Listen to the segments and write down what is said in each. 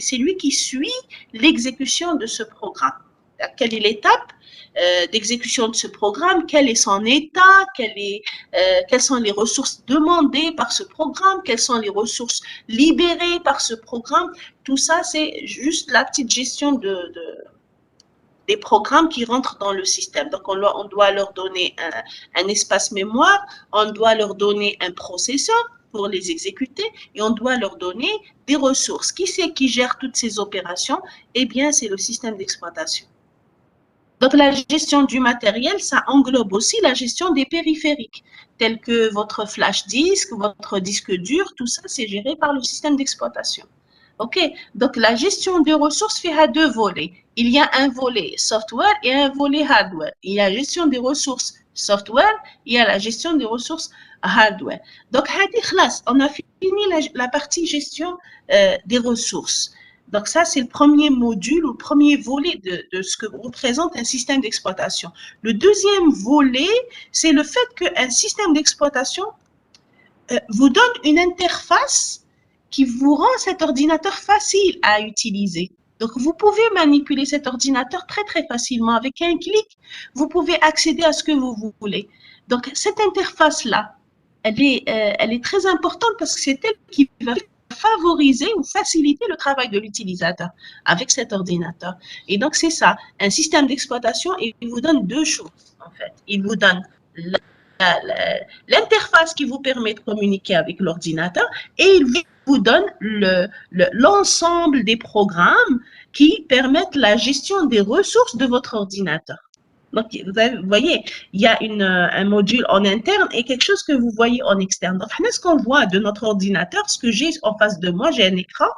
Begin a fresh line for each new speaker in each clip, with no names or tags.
c'est lui qui suit l'exécution de ce programme. Quelle est l'étape d'exécution de ce programme, quel est son état, quelles sont les ressources demandées par ce programme, quelles sont les ressources libérées par ce programme. Tout ça, c'est juste la petite gestion des programmes qui rentrent dans le système. Donc, on doit leur donner un espace mémoire, on doit leur donner un processeur pour les exécuter et on doit leur donner des ressources. Qui c'est qui gère toutes ces opérations? Eh bien, c'est le système d'exploitation. Donc, la gestion du matériel, ça englobe aussi la gestion des périphériques, tels que votre flash disk, votre disque dur, tout ça, c'est géré par le système d'exploitation. OK? Donc, la gestion des ressources fait à deux volets. Il y a un volet software et un volet hardware. Il y a la gestion des ressources software, il y a la gestion des ressources hardware. Donc, on a fini la partie gestion des ressources. Donc, ça, c'est le premier module ou le premier volet de ce que représente un système d'exploitation. Le deuxième volet, c'est le fait qu'un système d'exploitation vous donne une interface qui vous rend cet ordinateur facile à utiliser. Donc, vous pouvez manipuler cet ordinateur très, très facilement. Avec un clic, vous pouvez accéder à ce que vous voulez. Donc, cette interface-là, elle est très importante parce que c'est elle qui va favoriser ou faciliter le travail de l'utilisateur avec cet ordinateur. Et donc, c'est ça. Un système d'exploitation, il vous donne deux choses, en fait. Il vous donne l'interface qui vous permet de communiquer avec l'ordinateur et il vous donne l'ensemble des programmes qui permettent la gestion des ressources de votre ordinateur. Donc, vous voyez, il y a un module en interne et quelque chose que vous voyez en externe. Donc, ce qu'on voit de notre ordinateur, ce que j'ai en face de moi, j'ai un écran,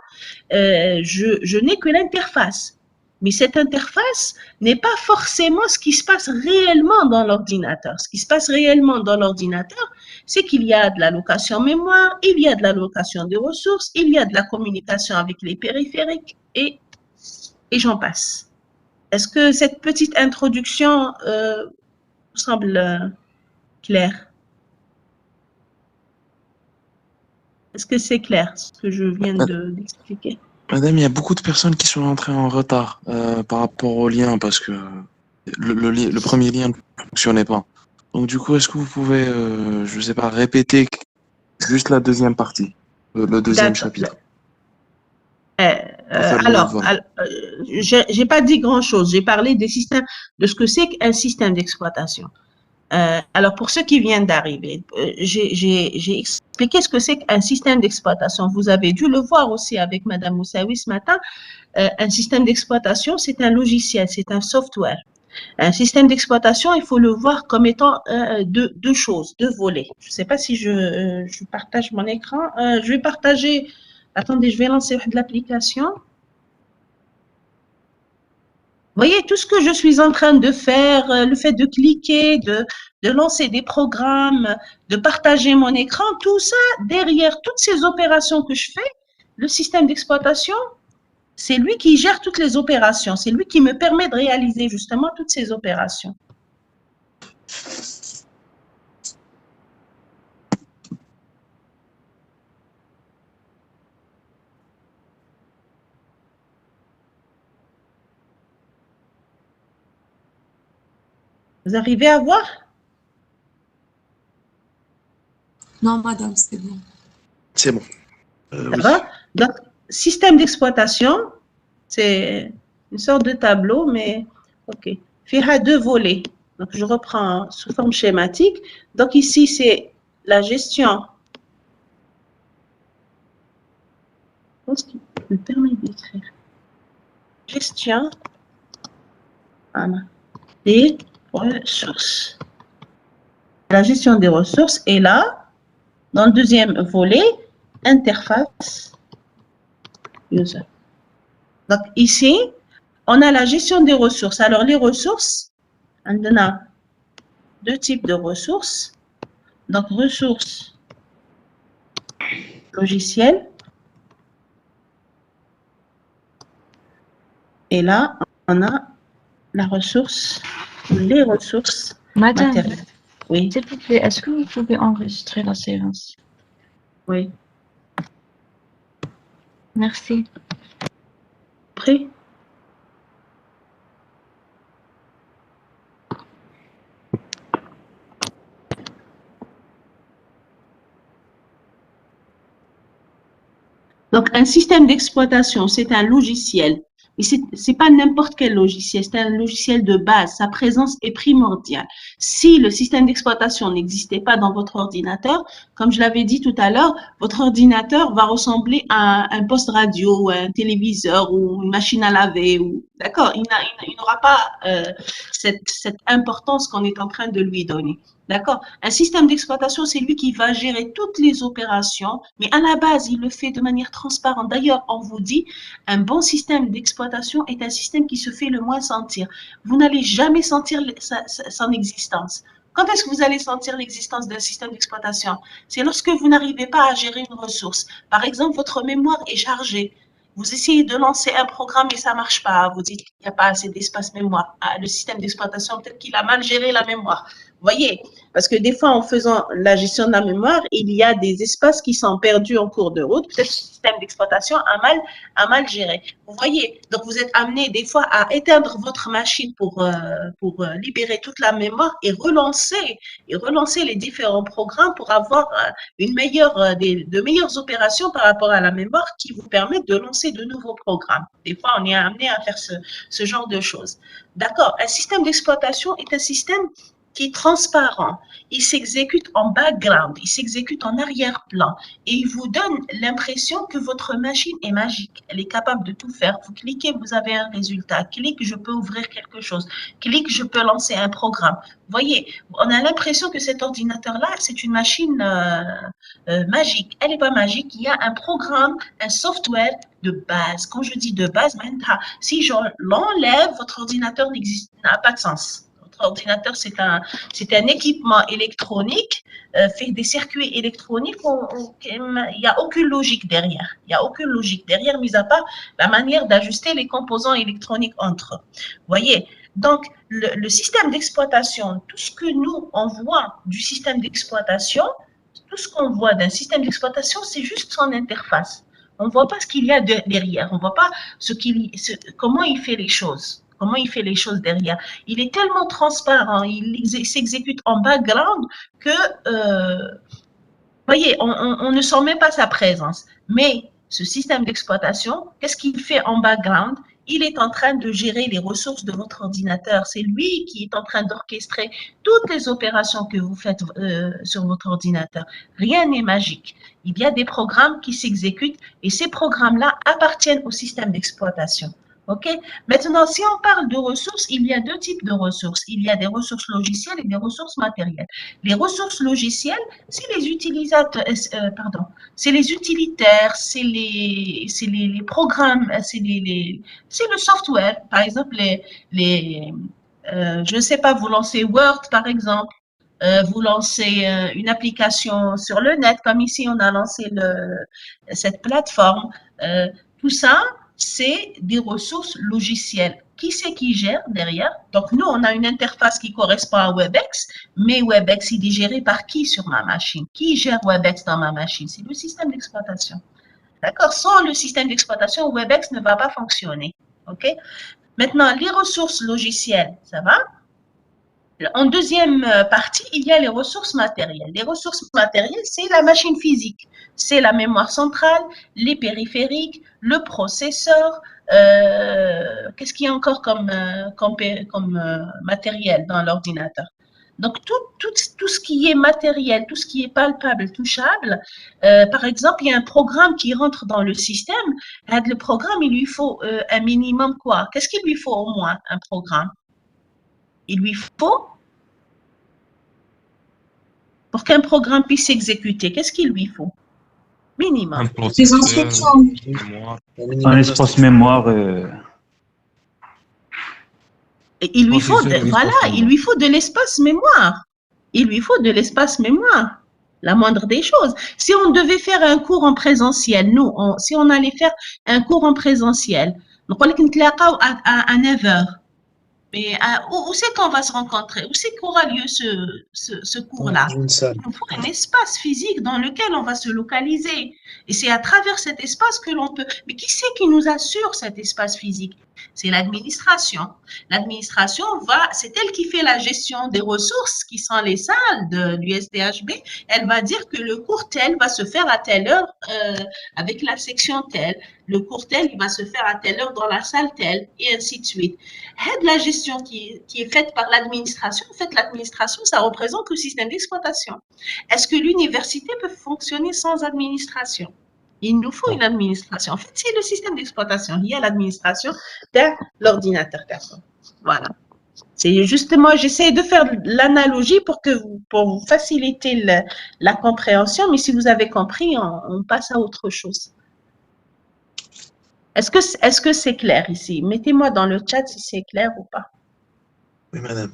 je n'ai que l'interface. Mais cette interface n'est pas forcément ce qui se passe réellement dans l'ordinateur. Ce qui se passe réellement dans l'ordinateur, c'est qu'il y a de l'allocation mémoire, il y a de l'allocation des ressources, il y a de la communication avec les périphériques et j'en passe. Est-ce que cette petite introduction vous semble claire? Est-ce que c'est clair ce que je viens d'expliquer?
Madame, il y a beaucoup de personnes qui sont entrées en retard par rapport au lien parce que le premier lien ne fonctionnait pas. Donc du coup, est-ce que vous pouvez, je ne sais pas, répéter juste la deuxième partie, le deuxième chapitre?
Alors, j'ai pas dit grand-chose. J'ai parlé des systèmes, de ce que c'est qu'un système d'exploitation. Alors, pour ceux qui viennent d'arriver, j'ai expliqué ce que c'est qu'un système d'exploitation. Vous avez dû le voir aussi avec Madame Moussaoui ce matin. Un système d'exploitation, c'est un logiciel, c'est un software. Un système d'exploitation, il faut le voir comme étant deux choses, deux volets. Je ne sais pas si je partage mon écran. Je vais partager. Attendez, je vais lancer l'application. Vous voyez, tout ce que je suis en train de faire, le fait de cliquer, de lancer des programmes, de partager mon écran, tout ça, derrière toutes ces opérations que je fais, le système d'exploitation, c'est lui qui gère toutes les opérations. C'est lui qui me permet de réaliser justement toutes ces opérations. Vous arrivez à voir?
Non, madame, c'est bon.
C'est bon.
Ça
Oui.
va? Donc, système d'exploitation, c'est une sorte de tableau, mais OK. Il y a deux volets. Donc, je reprends sous forme schématique. Donc, ici, c'est la gestion. Je pense qu'il me permet d'écrire. Gestion des ressources. La gestion des ressources est là. Dans le deuxième volet, interface user. Donc, ici, on a la gestion des ressources. Alors, les ressources, on a deux types de ressources. Donc, ressources logicielles. Et là, on a la ressource, les ressources matérielles. Oui.
S'il vous plaît, est-ce que vous pouvez enregistrer la séance?
Oui.
Merci.
prêts? Donc, un système d'exploitation, c'est un logiciel. Et c'est pas n'importe quel logiciel, c'est un logiciel de base. Sa présence est primordiale. Si le système d'exploitation n'existait pas dans votre ordinateur, comme je l'avais dit tout à l'heure, votre ordinateur va ressembler à un poste radio, ou un téléviseur ou une machine à laver. D'accord, il n'aura pas cette importance qu'on est en train de lui donner. D'accord? Un système d'exploitation, c'est lui qui va gérer toutes les opérations, mais à la base, il le fait de manière transparente. D'ailleurs, on vous dit, un bon système d'exploitation est un système qui se fait le moins sentir. Vous n'allez jamais sentir son existence. Quand est-ce que vous allez sentir l'existence d'un système d'exploitation? C'est lorsque vous n'arrivez pas à gérer une ressource. Par exemple, votre mémoire est chargée. Vous essayez de lancer un programme et ça marche pas. Vous dites qu'il n'y a pas assez d'espace mémoire. Ah, le système d'exploitation, peut-être qu'il a mal géré la mémoire. Vous voyez, parce que des fois, en faisant la gestion de la mémoire, il y a des espaces qui sont perdus en cours de route. Peut-être que le système d'exploitation a mal géré. Vous voyez, donc vous êtes amené des fois à éteindre votre machine pour libérer toute la mémoire et relancer les différents programmes pour avoir de meilleures opérations par rapport à la mémoire qui vous permettent de lancer de nouveaux programmes. Des fois, on est amené à faire ce genre de choses. D'accord, un système d'exploitation est un système qui est transparent, il s'exécute en background, il s'exécute en arrière-plan et il vous donne l'impression que votre machine est magique, elle est capable de tout faire. Vous cliquez, vous avez un résultat. Clique, je peux ouvrir quelque chose. Clique, je peux lancer un programme. Vous voyez, on a l'impression que cet ordinateur-là, c'est une machine magique. Elle n'est pas magique, il y a un programme, un software de base. Quand je dis de base, si je l'enlève, votre ordinateur n'a pas de sens. Ordinateur, c'est un équipement électronique, fait des circuits électroniques, il n'y a aucune logique derrière. Il n'y a aucune logique derrière, mis à part la manière d'ajuster les composants électroniques entre eux. Vous voyez, donc le système d'exploitation, tout ce que nous, on voit du système d'exploitation, tout ce qu'on voit d'un système d'exploitation, c'est juste son interface. On ne voit pas ce qu'il y a derrière, on ne voit pas comment il fait les choses. Comment il fait les choses derrière. Il est tellement transparent, il s'exécute en background que, voyez, on ne sent même pas sa présence. Mais ce système d'exploitation, qu'est-ce qu'il fait en background? Il est en train de gérer les ressources de votre ordinateur. C'est lui qui est en train d'orchestrer toutes les opérations que vous faites sur votre ordinateur. Rien n'est magique. Il y a des programmes qui s'exécutent et ces programmes-là appartiennent au système d'exploitation. OK? Maintenant, si on parle de ressources, il y a deux types de ressources. Il y a des ressources logicielles et des ressources matérielles. Les ressources logicielles, c'est les utilisateurs, c'est les utilitaires, c'est les programmes, c'est le software. Par exemple, je ne sais pas, vous lancez Word, par exemple. Vous lancez une application sur le net, comme ici, on a lancé cette plateforme. Tout ça, c'est des ressources logicielles. Qui c'est qui gère derrière? Donc, nous, on a une interface qui correspond à WebEx, mais WebEx, il est géré par qui sur ma machine? Qui gère WebEx dans ma machine? C'est le système d'exploitation. D'accord? Sans le système d'exploitation, WebEx ne va pas fonctionner. OK? Maintenant, les ressources logicielles, ça va? En deuxième partie, il y a les ressources matérielles. Les ressources matérielles, c'est la machine physique. C'est la mémoire centrale, les périphériques, le processeur. Qu'est-ce qu'il y a encore comme matériel dans l'ordinateur? Donc, tout ce qui est matériel, tout ce qui est palpable, touchable, par exemple, il y a un programme qui rentre dans le système. Le programme, il lui faut un minimum quoi? Qu'est-ce qu'il lui faut au moins, un programme? Il lui faut, pour qu'un programme puisse s'exécuter, qu'est-ce qu'il lui faut? Minimum.
Des instructions.
Un espace mémoire.
Et il lui faut, il lui faut de l'espace mémoire. Il lui faut de l'espace mémoire. La moindre des choses. Si on devait faire un cours en présentiel, si on allait faire un cours en présentiel, donc on à 9h. Mais où c'est qu'on va se rencontrer? Où c'est qu'aura lieu ce
Dans
cours-là?
une salle.
Il nous faut un espace physique dans lequel on va se localiser. Et c'est à travers cet espace que l'on peut. Mais qui c'est qui nous assure cet espace physique? C'est l'administration. L'administration c'est elle qui fait la gestion des ressources qui sont les salles de l'USDHB. Elle va dire que le cours tel va se faire à telle heure avec la section telle. Le cours tel, il va se faire à telle heure dans la salle telle, et ainsi de suite. La gestion qui est faite par l'administration, en fait, l'administration, ça représente le système d'exploitation. Est-ce que l'université peut fonctionner sans administration? Il nous faut une administration. En fait, c'est le système d'exploitation. Il y a l'administration de l'ordinateur personnel. Voilà. C'est justement, j'essaie de faire l'analogie pour vous faciliter la compréhension, mais si vous avez compris, on passe à autre chose. Est-ce que c'est clair ici? Mettez-moi dans le chat si c'est clair ou pas.
Oui, madame.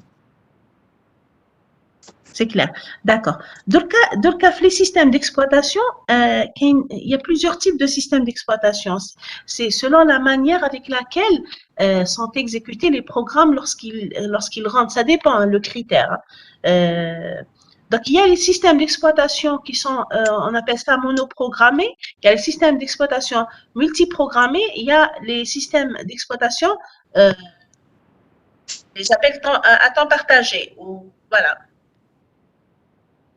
C'est clair. D'accord. Dans le cas les systèmes d'exploitation, il y a plusieurs types de systèmes d'exploitation. C'est selon la manière avec laquelle sont exécutés les programmes lorsqu'ils rentrent. Ça dépend, hein, le critère. Donc, il y a les systèmes d'exploitation qui sont, on appelle ça monoprogrammés. Il y a les systèmes d'exploitation multiprogrammés. Il y a les systèmes d'exploitation, les appelle à temps partagé. Ou, voilà.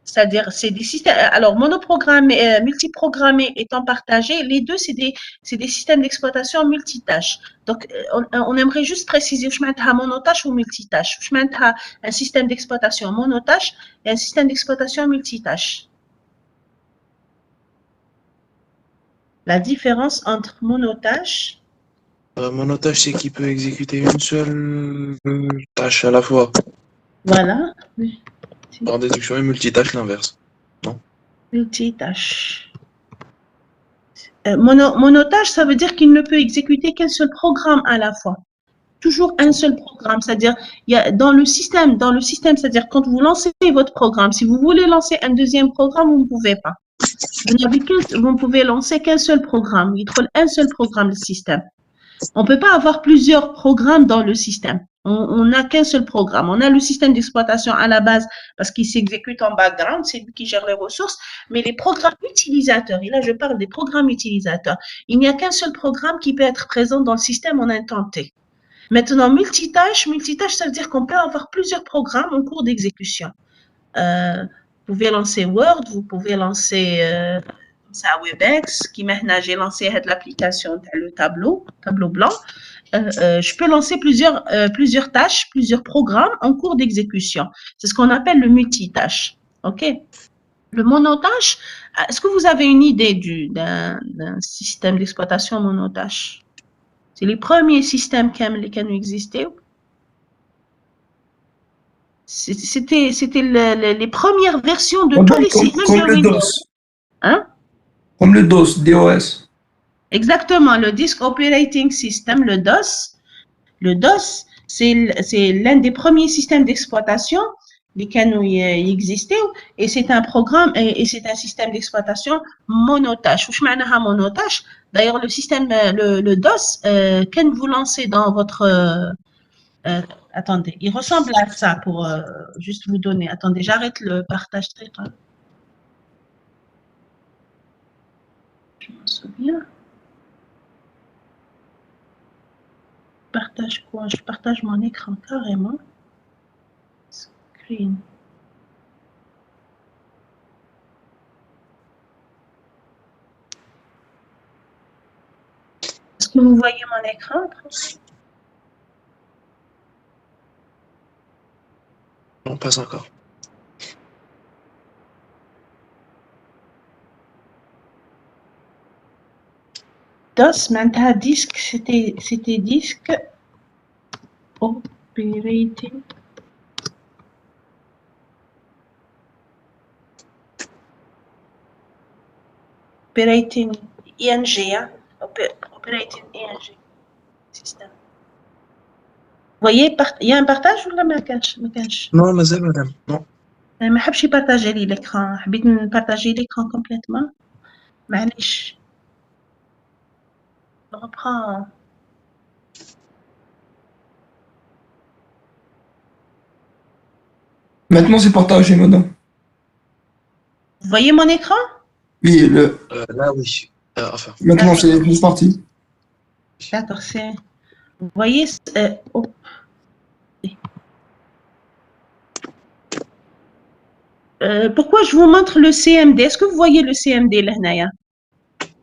C'est-à-dire, c'est des systèmes, alors monoprogrammés, multiprogrammés et temps partagé, les deux, c'est des systèmes d'exploitation multitâches. Donc, on aimerait juste préciser, je mets un monotâche ou multitâche. Je mets un système d'exploitation monotâche et un système d'exploitation multitâche. La différence entre monotâche.
Monotâche, c'est qu'il peut exécuter une seule tâche à la fois.
Voilà.
Par déduction et multitâche, l'inverse. Non?
Multitâche. Monotâche, ça veut dire qu'il ne peut exécuter qu'un seul programme à la fois. Toujours un seul programme, c'est-à-dire il y a dans le système, c'est-à-dire quand vous lancez votre programme, si vous voulez lancer un deuxième programme, vous ne pouvez pas. Vous ne pouvez lancer qu'un seul programme. Il faut un seul programme, le système. On ne peut pas avoir plusieurs programmes dans le système. On n'a qu'un seul programme. On a le système d'exploitation à la base parce qu'il s'exécute en background, c'est lui qui gère les ressources. Mais les programmes utilisateurs, et là je parle des programmes utilisateurs, il n'y a qu'un seul programme qui peut être présent dans le système en un temps T. Maintenant, multitâche, ça veut dire qu'on peut avoir plusieurs programmes en cours d'exécution. Vous pouvez lancer Word, vous pouvez lancer WebEx, qui maintenant j'ai lancé l'application, le tableau blanc. Je peux lancer plusieurs tâches, plusieurs programmes en cours d'exécution. C'est ce qu'on appelle le multitâche. OK? Le monotâche, est-ce que vous avez une idée d'un système d'exploitation monotâche? C'est les premiers systèmes qui ont existé. C'était les premières versions de tous les systèmes.
Comme le DOS.
Hein?
Comme le DOS, DOS.
Exactement, le Disk Operating System, le DOS. Le DOS, c'est l'un des premiers systèmes d'exploitation lesquels existaient et c'est un programme et c'est un système d'exploitation monotâche. Monotâche. D'ailleurs, le système, le DOS, quand vous lancez dans votre attendez, il ressemble à ça pour juste vous donner. Attendez, j'arrête le partage d'écran. Je m'en souviens. Partage quoi? Je partage mon écran carrément. Screen. Est-ce que vous voyez mon écran?
Non, pas encore.
DOS, maintenant disque, c'était disque operating. Operating ING, hein? Operating ING système. Vous voyez, il y a un partage ou là ما كانش؟
Non, مازال madame, non.
ما حبش يبارطاجي لي l'écran. حبيت نبارطاجي l'écran complètement. معليش. Je reprends.
Maintenant, c'est partagé, madame.
Vous voyez mon écran?
Oui,
Là, oui. Enfin,
maintenant, c'est parti.
D'accord, c'est... Vous voyez... oh. Pourquoi je vous montre le CMD? Est-ce que vous voyez le CMD, là, Naya?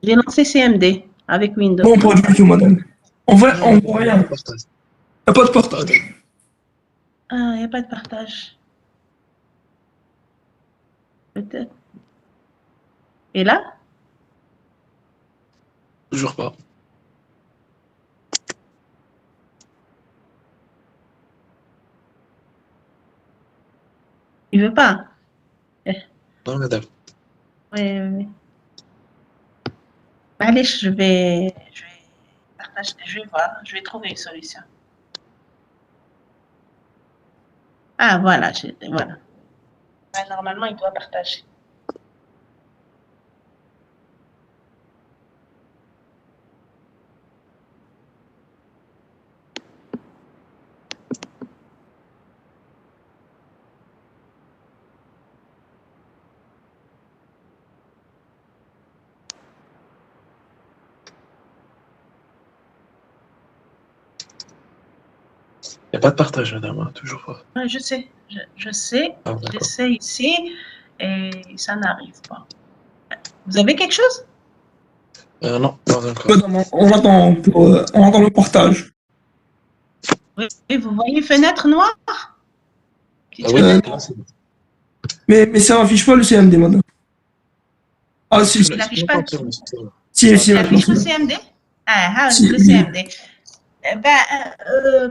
J'ai lancé CMD avec Windows.
Non, pas du tout, madame. On voit rien. Il
partage.
n'y a pas de partage.
Ah, il n'y a pas de partage. Peut-être. Et là?
Toujours pas.
Il veut pas?
Non, madame.
Oui, oui, oui. Allez, je vais partager, je vais voir, je vais trouver une solution. Ah, voilà, voilà. Ah, normalement, il doit partager.
Il n'y a pas de partage, madame. Hein, toujours pas.
Ouais, je sais, je sais.
Ah, d'accord.
J'essaie ici et ça n'arrive pas. Vous avez quelque chose?
Non, pas encore.
Madame, on attend le partage.
Oui, vous voyez fenêtre noire? Petite
Ah oui,
fenêtre.
là, c'est bon.
Mais ça n'affiche pas le CMD, madame. Ah, si,
Il n'affiche pas.
si,
Il
maintenant.
affiche le CMD? Ah,
Si,
le
oui.
CMD.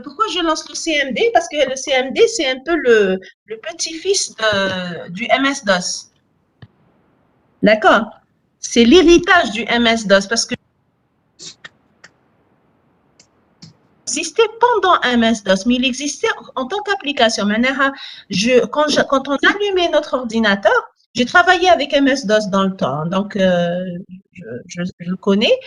Pourquoi je lance le CMD? Parce que le CMD, c'est un peu le petit-fils du MS-DOS. D'accord? C'est l'héritage du MS-DOS parce que il existait pendant MS-DOS, mais il existait en tant qu'application. Maintenant, quand on allumait notre ordinateur, j'ai travaillé avec MS-DOS dans le temps, donc je le connais.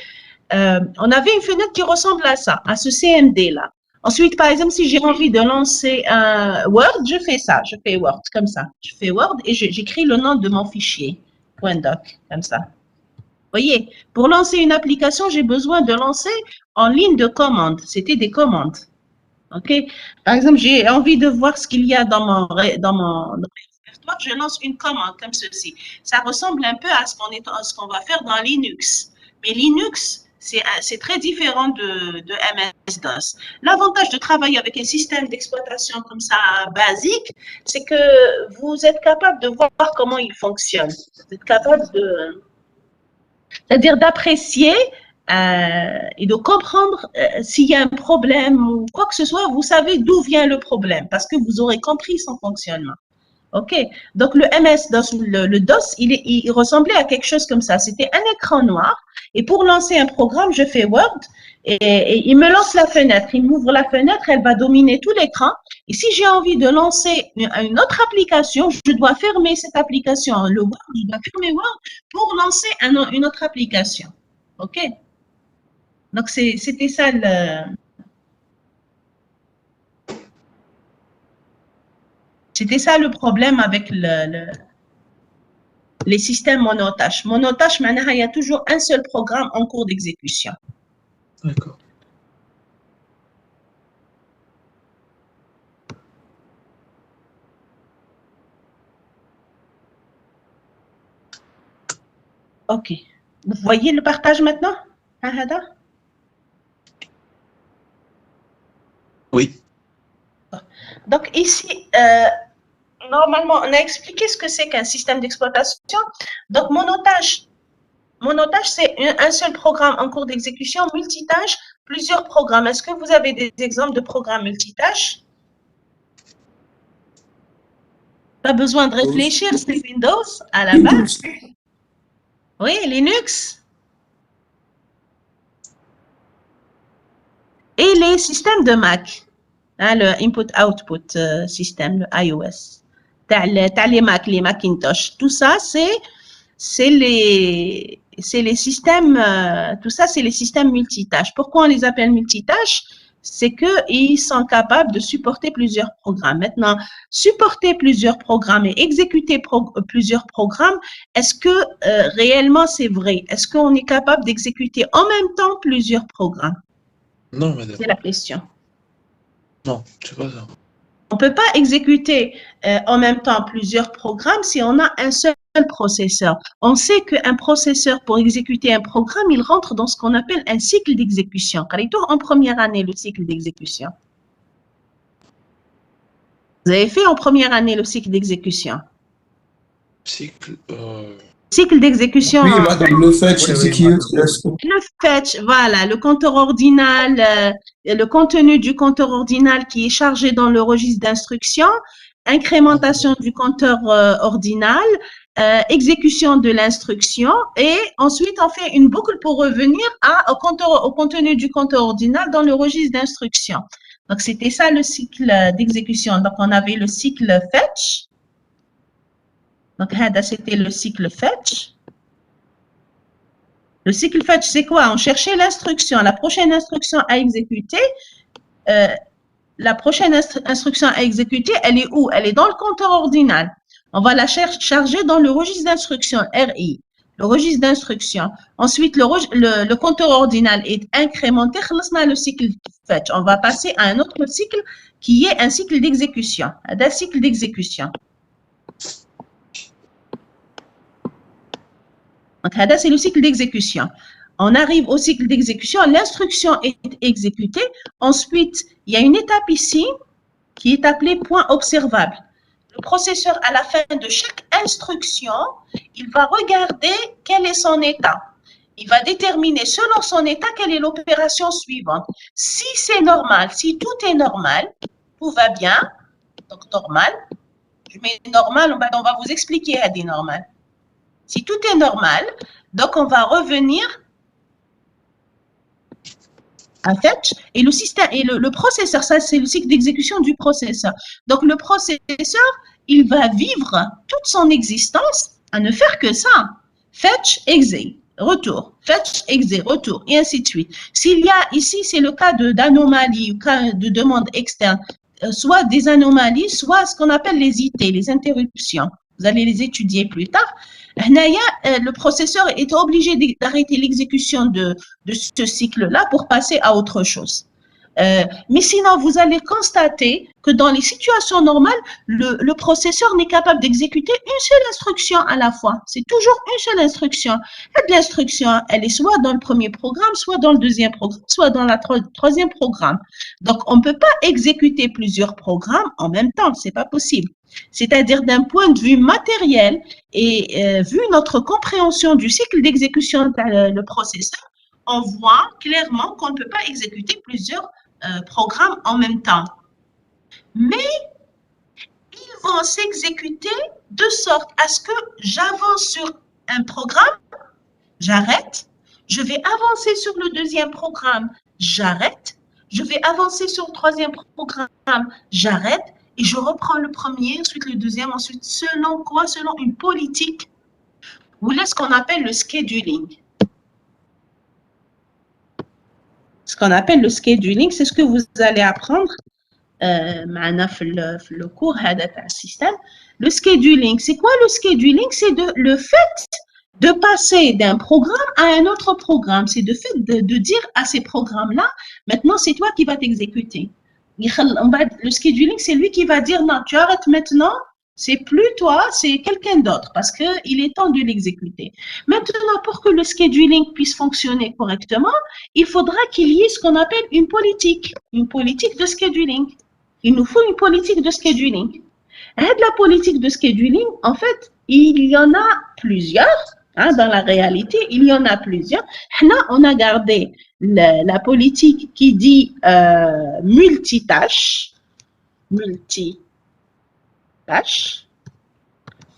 On avait une fenêtre qui ressemble à ça, à ce CMD-là. Ensuite, par exemple, si j'ai envie de lancer un Word, je fais ça, je fais Word comme ça. Je fais Word et j'écris le nom de mon fichier, .doc, comme ça. Vous voyez, pour lancer une application, j'ai besoin de lancer en ligne de commande. C'était des commandes. OK? Par exemple, j'ai envie de voir ce qu'il y a dans mon répertoire, je lance une commande comme ceci. Ça ressemble un peu à ce qu'on va faire dans Linux. Mais Linux, c'est très différent de MS-DOS. L'avantage de travailler avec un système d'exploitation comme ça basique, c'est que vous êtes capable de voir comment il fonctionne. Vous êtes capable c'est-à-dire d'apprécier et de comprendre s'il y a un problème ou quoi que ce soit, vous savez d'où vient le problème parce que vous aurez compris son fonctionnement. OK. Donc, le MS-DOS, le DOS, il ressemblait à quelque chose comme ça. C'était un écran noir. Et pour lancer un programme, je fais Word et il me lance la fenêtre. Il m'ouvre la fenêtre, elle va dominer tout l'écran. Et si j'ai envie de lancer une autre application, je dois fermer cette application. Le Word, je dois fermer Word pour lancer une autre application. OK. Donc, c'était ça C'était ça le problème avec les systèmes monotâches. Monotâche, maintenant, il y a toujours un seul programme en cours d'exécution.
D'accord.
OK. Vous voyez le partage maintenant?
Oui.
Donc ici, normalement, on a expliqué ce que c'est qu'un système d'exploitation. Donc, monotâche, c'est un seul programme en cours d'exécution, multitâche, plusieurs programmes. Est-ce que vous avez des exemples de programmes multitâches? Pas besoin de réfléchir, c'est Windows à la base. Oui, Linux. Et les systèmes de Mac. Hein, le input-output système, le iOS. T'as les Mac, les Macintosh. Tout ça, c'est les systèmes, tout ça, c'est les systèmes multitâches. Pourquoi on les appelle multitâches? c'est qu'ils sont capables de supporter plusieurs programmes. Maintenant, supporter plusieurs programmes et exécuter plusieurs programmes, est-ce que réellement c'est vrai? Est-ce qu'on est capable d'exécuter en même temps plusieurs programmes?
Non, madame.
C'est la question.
Non, c'est pas ça.
On ne peut pas exécuter en même temps plusieurs programmes si on a un seul processeur. On sait qu'un processeur, pour exécuter un programme, il rentre dans ce qu'on appelle un cycle d'exécution. En première année, le cycle d'exécution. Vous avez fait en première année le cycle d'exécution?
Cycle.
Cycle d'exécution.
Oui, madame, le fetch, execute.
Le fetch, voilà, le compteur ordinal, le contenu du compteur ordinal qui est chargé dans le registre d'instruction, incrémentation du compteur ordinal, exécution de l'instruction, et ensuite on fait une boucle pour revenir au contenu du compteur ordinal dans le registre d'instruction. Donc c'était ça le cycle d'exécution. Donc on avait le cycle fetch. Donc c'était le cycle fetch. Le cycle fetch, c'est quoi? On cherchait l'instruction, la prochaine instruction à exécuter. La prochaine instruction à exécuter, elle est où? Elle est dans le compteur ordinal. On va la charger dans le registre d'instruction, RI, le registre d'instruction. Ensuite, le compteur ordinal est incrémenté. Le cycle fetch. On va passer à un autre cycle qui est un cycle d'exécution. Un cycle d'exécution. Donc, c'est le cycle d'exécution. On arrive au cycle d'exécution, l'instruction est exécutée. Ensuite, il y a une étape ici qui est appelée point observable. Le processeur, à la fin de chaque instruction, il va regarder quel est son état. Il va déterminer, selon son état, quelle est l'opération suivante. Si c'est normal, si tout est normal, tout va bien, donc normal. Je mets normal, on va vous expliquer à des normal. Si tout est normal, donc on va revenir à fetch et le système et le processeur, ça c'est le cycle d'exécution du processeur. Donc le processeur, il va vivre toute son existence à ne faire que ça. Fetch, exé, retour, fetch, exé, retour, et ainsi de suite. S'il y a ici, c'est le cas d'anomalie ou cas de demande externe, soit des anomalies, soit ce qu'on appelle les IT, les interruptions. Vous allez les étudier plus tard. Le processeur est obligé d'arrêter l'exécution de ce cycle-là pour passer à autre chose. Mais sinon, vous allez constater que dans les situations normales, le processeur n'est capable d'exécuter une seule instruction à la fois. C'est toujours une seule instruction. Et l'instruction, elle est soit dans le premier programme, soit dans le deuxième programme, soit dans le troisième programme. Donc, on ne peut pas exécuter plusieurs programmes en même temps. C'est pas possible. C'est-à-dire d'un point de vue matériel et vu notre compréhension du cycle d'exécution le processeur, on voit clairement qu'on ne peut pas exécuter plusieurs programmes en même temps. Mais ils vont s'exécuter de sorte à ce que j'avance sur un programme, j'arrête, je vais avancer sur le deuxième programme, j'arrête, je vais avancer sur le troisième programme, j'arrête, et je reprends le premier, ensuite le deuxième, ensuite selon quoi? Selon une politique ou là ce qu'on appelle le scheduling. Ce qu'on appelle le scheduling, c'est ce que vous allez apprendre le cours système. Le scheduling, c'est quoi le scheduling? C'est le fait de passer d'un programme à un autre programme. C'est le fait de dire à ces programmes-là, maintenant c'est toi qui vas t'exécuter. Le scheduling, c'est lui qui va dire non, tu arrêtes maintenant, c'est plus toi, c'est quelqu'un d'autre parce qu'il est temps de l'exécuter. Maintenant, pour que le scheduling puisse fonctionner correctement, il faudra qu'il y ait ce qu'on appelle une politique de scheduling. Il nous faut une politique de scheduling. Et de la politique de scheduling, en fait, il y en a plusieurs. Dans la réalité, il y en a plusieurs. Là, on a gardé la politique qui dit multitâche,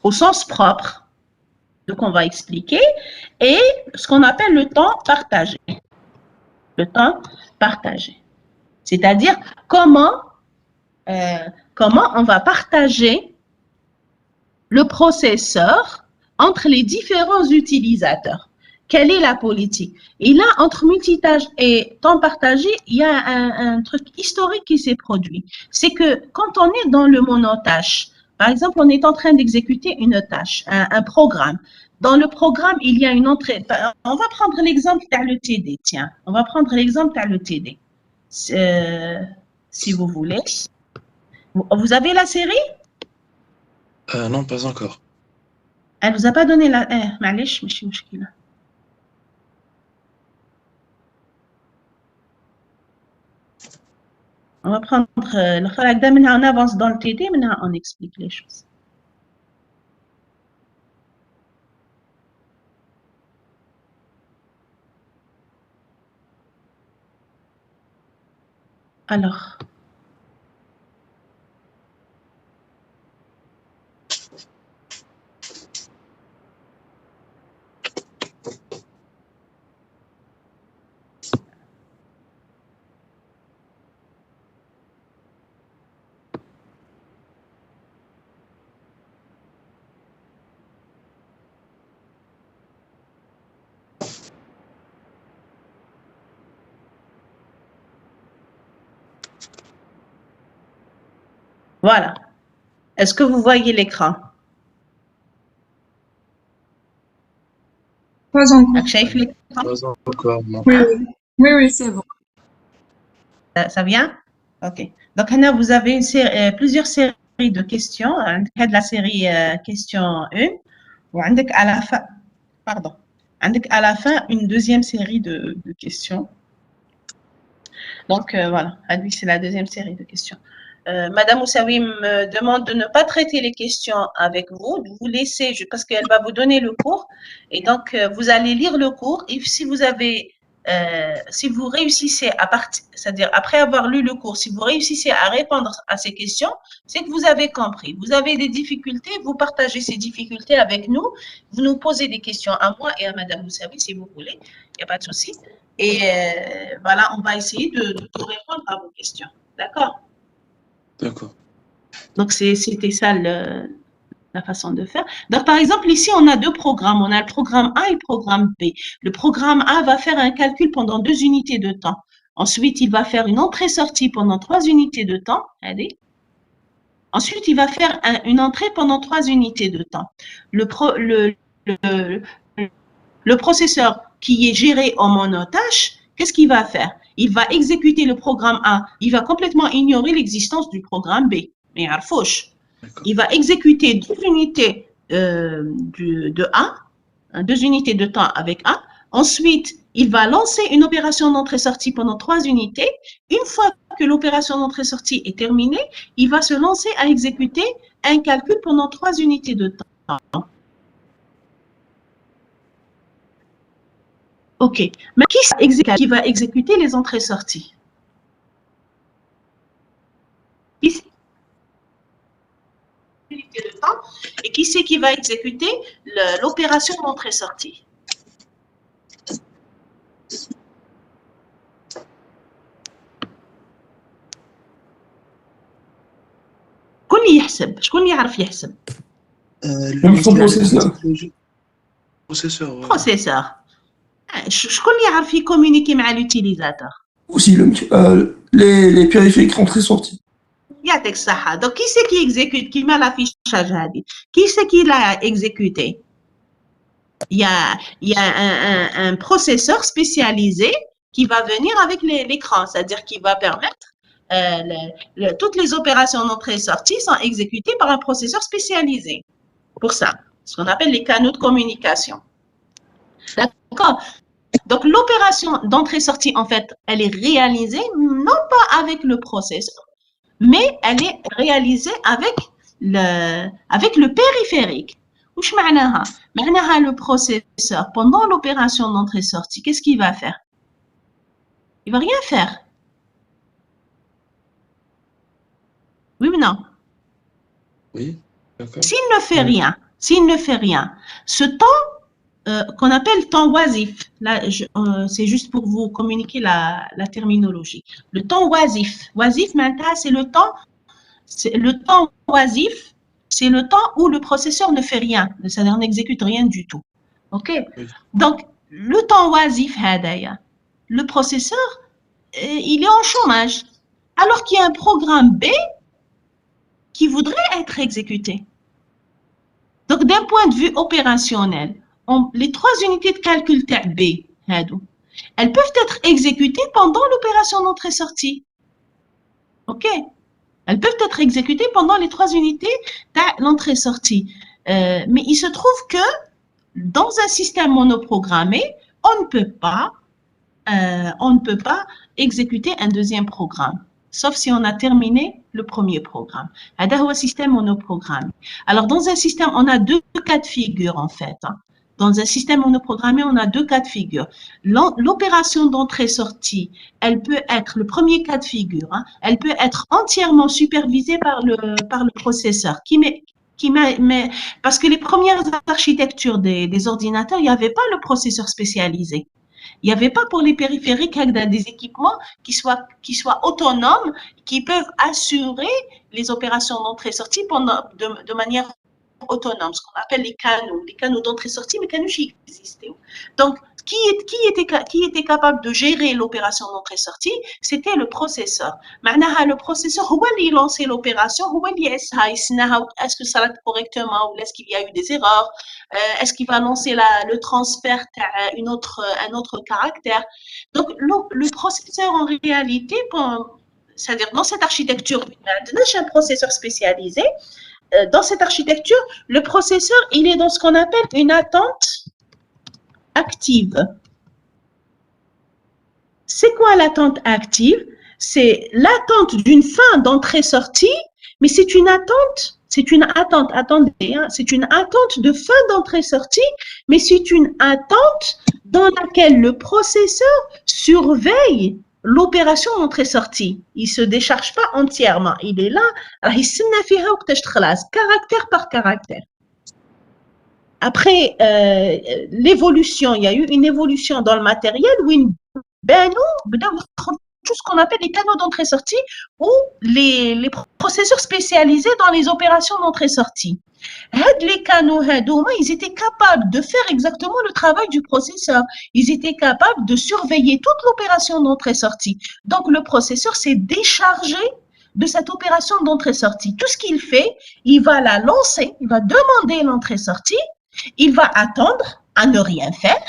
au sens propre. Donc, on va expliquer. Et ce qu'on appelle le temps partagé. Le temps partagé. C'est-à-dire comment on va partager le processeur entre les différents utilisateurs. quelle est la politique? Et là, entre multitâche et temps partagé, il y a un truc historique qui s'est produit. C'est que quand on est dans le monotâche, par exemple, on est en train d'exécuter une tâche, un programme. Dans le programme, il y a une entrée. On va prendre l'exemple de le TD, tiens. On va prendre l'exemple de le TD. Si vous voulez. Vous avez la série?
Non, pas encore.
Elle vous a pas donné la... معلش مش مشكلة. On va prendre le khalak da منها on avance dans le TD, منها on explique les choses. Alors, voilà. Est-ce que vous voyez l'écran?
Pas encore.
شايف l'écran?
Pas encore, non.
Oui, oui. Oui, oui, c'est bon.
Ça vient? Ok. Donc, Anna, vous avez plusieurs séries de questions. عندك la série question 1 وعندك à la fin, pardon, عندك à la fin une deuxième série de questions. Donc, voilà, c'est la deuxième série de questions. Madame Moussaoui me demande de ne pas traiter les questions avec vous, de vous laisser, parce qu'elle va vous donner le cours. Et donc, vous allez lire le cours. Et si vous avez, si vous réussissez c'est-à-dire après avoir lu le cours, si vous réussissez à répondre à ces questions, c'est que vous avez compris. Vous avez des difficultés, vous partagez ces difficultés avec nous. Vous nous posez des questions à moi et à Madame Moussaoui, si vous voulez. Il n'y a pas de souci. Et voilà, on va essayer de répondre à vos questions. D'accord?
D'accord.
Donc, c'était ça la façon de faire. Donc, par exemple, ici, on a deux programmes. On a le programme A et le programme B. Le programme A va faire un calcul pendant 2 unités de temps. Ensuite, il va faire une entrée-sortie pendant 3 unités de temps. Allez. Ensuite, il va faire une entrée pendant 3 unités de temps. Le processeur qui est géré en monotâche, qu'est-ce qu'il va faire? Il va exécuter le programme A. Il va complètement ignorer l'existence du programme B. Mais il va exécuter 2 unités de A, 2 unités de temps avec A. Ensuite, il va lancer une opération d'entrée-sortie pendant 3 unités. Une fois que l'opération d'entrée-sortie est terminée, il va se lancer à exécuter un calcul pendant 3 unités de temps. Ok. Mais qui va exécuter les entrées-sorties? Et qui c'est qui va exécuter l'opération d'entrée-sortie? شكون اللي يحسب؟ شكون اللي يعرف يحسب؟
Processeur.
Processeur. شكون اللي يعرف يكومونيكي مع l'utilisateur?
Aussi, les périphériques entrée-sortie.
يعطيك الصحة. Donc, qui c'est qui exécute, qui met l'affichage هذه? Qui c'est qui l'a exécuté? Il y a un processeur spécialisé qui va venir avec l'écran, c'est-à-dire qui va permettre toutes les opérations d'entrée-sortie sont exécutées par un processeur spécialisé. Pour ça, ce qu'on appelle les canaux de communication. D'accord? Donc, l'opération d'entrée-sortie, en fait, elle est réalisée non pas avec le processeur, mais elle est réalisée avec le périphérique. وش معناها؟ معناها le processeur, pendant l'opération d'entrée-sortie, qu'est-ce qu'il va faire? Il va rien faire. Oui ou non?
Oui, d'accord.
S'il ne fait rien, ce temps qu'on appelle temps oisif, là, c'est juste pour vous communiquer la terminologie. Le temps oisif, maintenant, c'est le temps oisif, c'est le temps où le processeur ne fait rien, c'est-à-dire n'exécute rien du tout. Ok?
Oui.
Donc, le temps oisif هدايا, le processeur, il est en chômage. Alors qu'il y a un programme B qui voudrait être exécuté. Donc, d'un point de vue opérationnel, les trois unités de calcul B, elles peuvent être exécutées pendant l'opération d'entrée-sortie. OK? Elles peuvent être exécutées pendant les trois unités de l'entrée-sortie. Mais il se trouve que dans un système monoprogrammé, on ne peut pas exécuter un deuxième programme, sauf si on a terminé le premier programme. C'est un système monoprogrammé. Alors, dans un système, on a deux cas de figure, en fait. Dans un système monoprogrammé, on a deux cas de figure. L'opération d'entrée-sortie, elle peut être, le premier cas de figure, elle peut être entièrement supervisée par le processeur, parce que les premières architectures des ordinateurs, il n'y avait pas le processeur spécialisé. Il n'y avait pas pour les périphériques des équipements qui soient autonomes, qui peuvent assurer les opérations d'entrée-sortie de manière autonome, ce qu'on appelle les canaux d'entrée-sortie, mais canaux qui existaient. Donc, qui était capable de gérer l'opération d'entrée-sortie? C'était le processeur. Maintenant, le processeur, il lançait l'opération, est-ce que ça va correctement ou est-ce qu'il y a eu des erreurs? Est-ce qu'il va lancer le transfert à un autre caractère? Donc, le processeur, en réalité, c'est-à-dire dans cette architecture, un processeur spécialisé. Dans cette architecture, le processeur, il est dans ce qu'on appelle une attente active. C'est quoi l'attente active? C'est l'attente d'une fin d'entrée-sortie, mais c'est une attente, attendez, c'est une attente de fin d'entrée-sortie, mais c'est une attente dans laquelle le processeur surveille l'opération entrée-sortie. Il ne se décharge pas entièrement. Il est là, caractère par caractère. Après l'évolution, il y a eu une évolution dans le matériel où tout ce qu'on appelle les canaux d'entrée-sortie ou les processeurs spécialisés dans les opérations d'entrée-sortie. Les canaux, ils étaient capables de faire exactement le travail du processeur. Ils étaient capables de surveiller toute l'opération d'entrée-sortie. Donc, le processeur s'est déchargé de cette opération d'entrée-sortie. Tout ce qu'il fait, il va la lancer, il va demander l'entrée-sortie, il va attendre à ne rien faire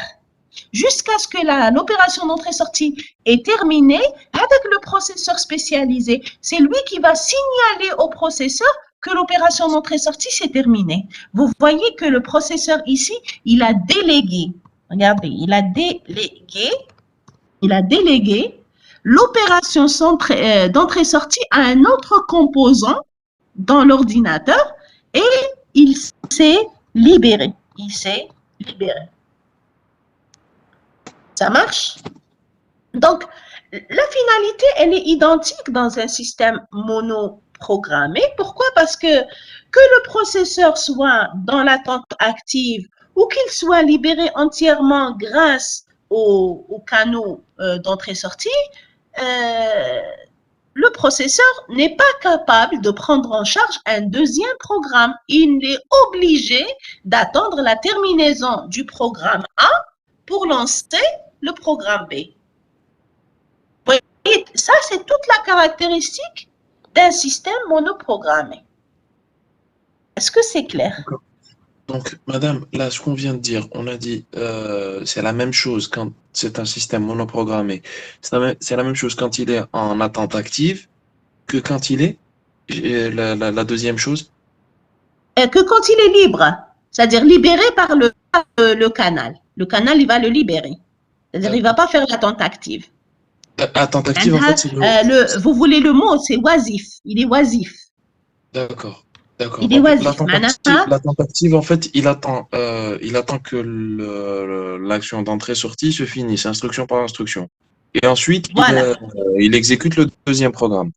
jusqu'à ce que l'opération d'entrée-sortie est terminée avec le processeur spécialisé. C'est lui qui va signaler au processeur que l'opération d'entrée-sortie s'est terminée. Vous voyez que le processeur ici, il a délégué, regardez, il a délégué l'opération d'entrée-sortie à un autre composant dans l'ordinateur et il s'est libéré. Ça marche? Donc, la finalité, elle est identique dans un système monoprogrammé. Pourquoi? Parce que le processeur soit dans l'attente active ou qu'il soit libéré entièrement grâce aux canaux d'entrée-sortie, le processeur n'est pas capable de prendre en charge un deuxième programme. Il est obligé d'attendre la terminaison du programme A pour lancer le programme B. Vous voyez, ça, c'est toute la caractéristique d'un système monoprogrammé. Est-ce que c'est clair?
Donc, madame, là, ce qu'on vient de dire, on a dit, c'est la même chose quand c'est un système monoprogrammé. C'est la même chose quand il est en attente active que quand il est, la deuxième chose.
Que quand il est libre, c'est-à-dire libéré par le canal. Le canal, il va le libérer. C'est-à-dire, il ne va pas faire l'attente active.
Attente active, en fait, c'est
vous voulez le mot, c'est oisif. Il est oisif.
D'accord. D'accord.
Il est oisif.
L'attente active, en fait, il attend que l'action d'entrée-sortie se finisse, instruction par instruction. Et ensuite, voilà. Il exécute le deuxième programme.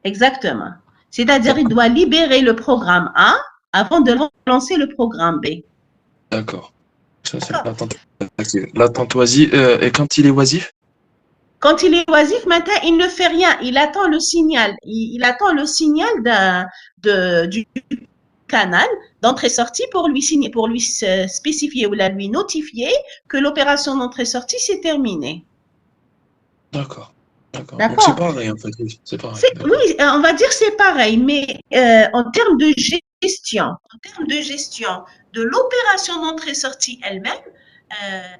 Exactement. C'est-à-dire, il doit libérer le programme A avant de lancer le programme B.
D'accord. Ça, c'est l'attente active. L'attente oisive. Et quand il est oisif?
Quand il est oisif, maintenant, il ne fait rien. Il attend le signal. Il attend le signal canal d'entrée-sortie pour lui signer, pour lui spécifier ou lui notifier que l'opération d'entrée-sortie s'est terminée.
D'accord. D'accord. Donc
D'accord.
c'est pareil en fait, oui. C'est pareil. D'accord.
Oui, on va dire c'est pareil, mais en termes de gestion, de l'opération d'entrée-sortie elle-même,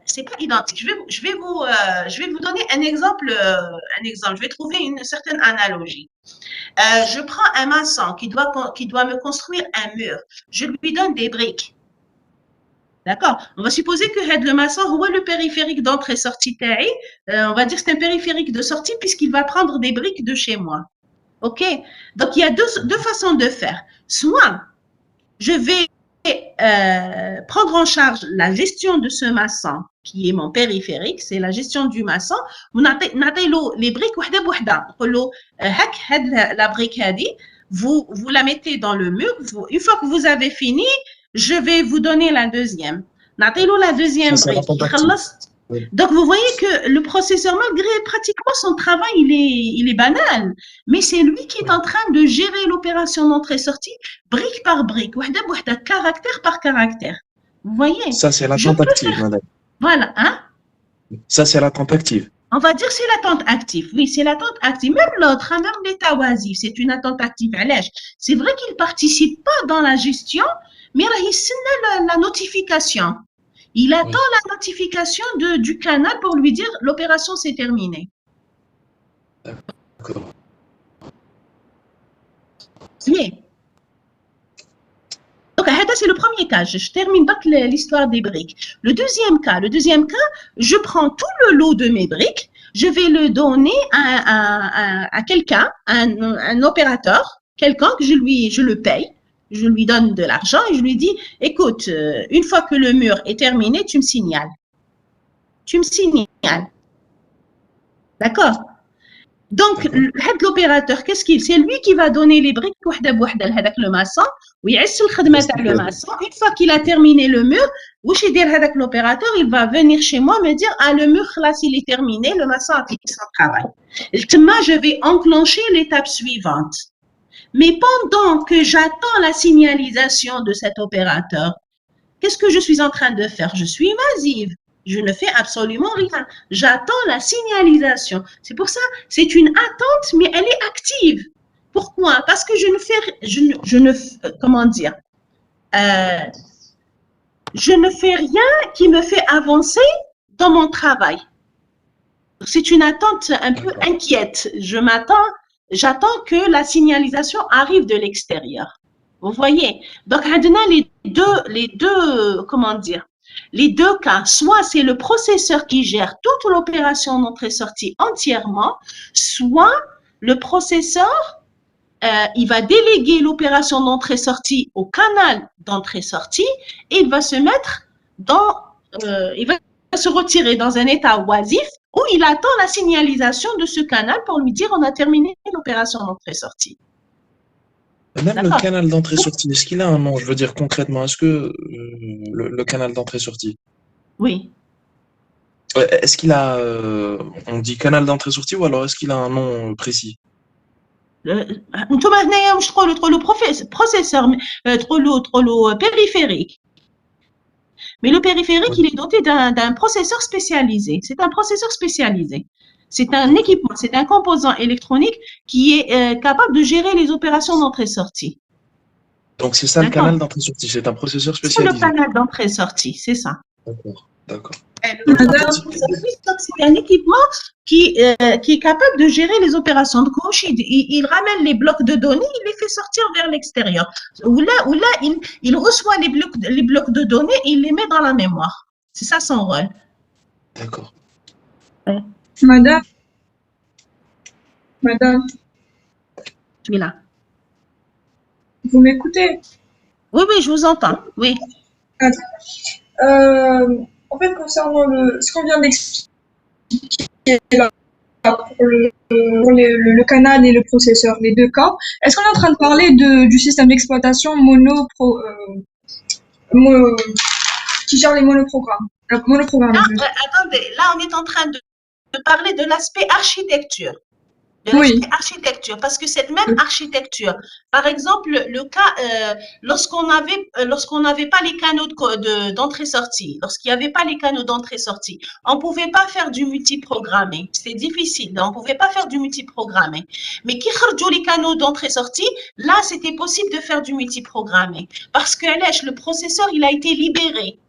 c'est pas identique. Je vais vous donner un exemple. Je vais trouver une certaine analogie. Je prends un maçon qui doit me construire un mur. Je lui donne des briques. D'accord. On va supposer que le maçon est le périphérique d'entrée-sortie taille. On va dire que c'est un périphérique de sortie puisqu'il va prendre des briques de chez moi. OK? Donc, il y a deux façons de faire. Soit, je vais prendre en charge la gestion de ce maçon qui est mon périphérique, c'est la gestion du maçon. Vous n'avez les briques la brique vous la mettez dans le mur. Une fois que vous avez fini, je vais vous donner la deuxième. La deuxième brique. Oui. Donc, vous voyez que le processeur, malgré pratiquement son travail, il est banal, mais c'est lui qui est en train de gérer l'opération d'entrée-sortie, brique par brique, caractère par caractère. Vous voyez?
Ça, c'est l'attente active, madame.
Voilà, hein?
Ça, c'est l'attente active.
On va dire c'est l'attente active. Oui, c'est l'attente active. Même l'autre, même l'état oisif, c'est une attente active. C'est vrai qu'il ne participe pas dans la gestion, mais il signe la notification. Il attend la notification du canal pour lui dire l'opération s'est terminée.
D'accord.
Oui. Donc, c'est le premier cas. Je termine pas l'histoire des briques. Le deuxième cas, je prends tout le lot de mes briques, je vais le donner à quelqu'un, un opérateur, quelqu'un que je le paye. Je lui donne de l'argent et je lui dis, écoute, une fois que le mur est terminé, tu me signales. D'accord? Donc, l'opérateur, c'est lui qui va donner les briques le maçon, le maçon. Une fois qu'il a terminé le mur, l'opérateur, il va venir chez moi me dire, ah, le mur, là, il est terminé, le maçon a fini son travail. Je vais enclencher l'étape suivante. Mais pendant que j'attends la signalisation de cet opérateur, qu'est-ce que je suis en train de faire? Je suis évasive. Je ne fais absolument rien. J'attends la signalisation. C'est pour ça, c'est une attente, mais elle est active. Pourquoi? Parce que je ne fais rien qui me fait avancer dans mon travail. C'est une attente un peu inquiète. J'attends que la signalisation arrive de l'extérieur. Vous voyez? Donc, les deux cas, soit c'est le processeur qui gère toute l'opération d'entrée-sortie entièrement, soit le processeur, il va déléguer l'opération d'entrée-sortie au canal d'entrée-sortie et il va se retirer dans un état oisif où il attend la signalisation de ce canal pour lui dire on a terminé l'opération d'entrée-sortie.
Même le canal d'entrée-sortie, est-ce qu'il a un nom? Je veux dire concrètement, est-ce que le canal d'entrée-sortie?
Oui.
Est-ce qu'il a, on dit canal d'entrée-sortie ou alors est-ce qu'il a un nom précis?
Le processeur, le périphérique. Mais le périphérique, il est doté d'un processeur spécialisé. C'est un processeur spécialisé. C'est un équipement, c'est un composant électronique qui est capable de gérer les opérations d'entrée-sortie.
Donc, c'est ça le canal d'entrée-sortie, c'est un processeur spécialisé.
C'est le canal d'entrée-sortie, c'est ça.
D'accord.
C'est un équipement qui est capable de gérer les opérations. Donc, il ramène les blocs de données, il les fait sortir vers l'extérieur. Ou là, il reçoit les blocs de données et il les met dans la mémoire. C'est ça son rôle.
D'accord.
Madame.
Je suis là.
Vous m'écoutez?
Oui, je vous entends. Oui.
En fait, concernant ce qu'on vient d'expliquer là, pour le canal et le processeur, les deux cas, est-ce qu'on est en train de parler du système d'exploitation qui gère les monoprogrammes?
Attendez, là, on est en train de parler de l'aspect architecture. de
Oui.
l'aspect architecture, parce que cette même architecture, par exemple, le cas, lorsqu'on n'avait pas les canaux d'entrée-sortie, lorsqu'il n'y avait pas les canaux d'entrée-sortie, on ne pouvait pas faire du multiprogrammé. C'était difficile, on ne pouvait pas faire du multiprogrammé. Mais qui a les canaux d'entrée-sortie, là, c'était possible de faire du multiprogrammé. Parce que le processeur, il a été libéré.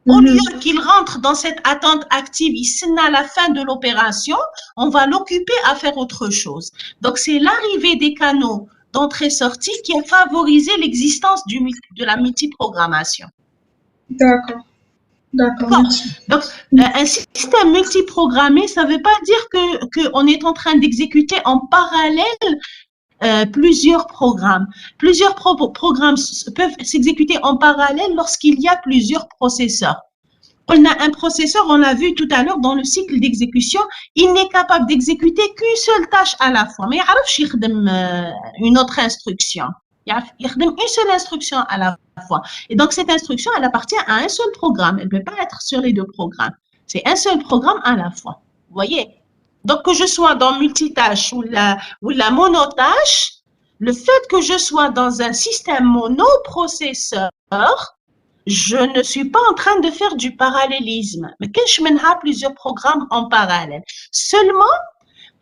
Au lieu qu'il rentre dans cette attente active, il signe à la fin de l'opération, on va l'occuper à faire autre chose. Donc, c'est l'arrivée des canaux d'entrée-sortie qui a favorisé l'existence de la multiprogrammation.
D'accord. D'accord, merci.
Donc, un système multiprogrammé, ça ne veut pas dire qu'on est en train d'exécuter en parallèle plusieurs programmes. Plusieurs programmes peuvent s'exécuter en parallèle lorsqu'il y a plusieurs processeurs. On a un processeur, on l'a vu tout à l'heure dans le cycle d'exécution, il n'est capable d'exécuter qu'une seule tâche à la fois. Mais il y a une autre instruction. Il y a une seule instruction à la fois. Et donc, cette instruction, elle appartient à un seul programme. Elle ne peut pas être sur les deux programmes. C'est un seul programme à la fois. Vous voyez? Donc, que je sois dans multitâche ou la monotâche, le fait que je sois dans un système monoprocesseur, je ne suis pas en train de faire du parallélisme. Mais quand je mène plusieurs programmes en parallèle. Seulement,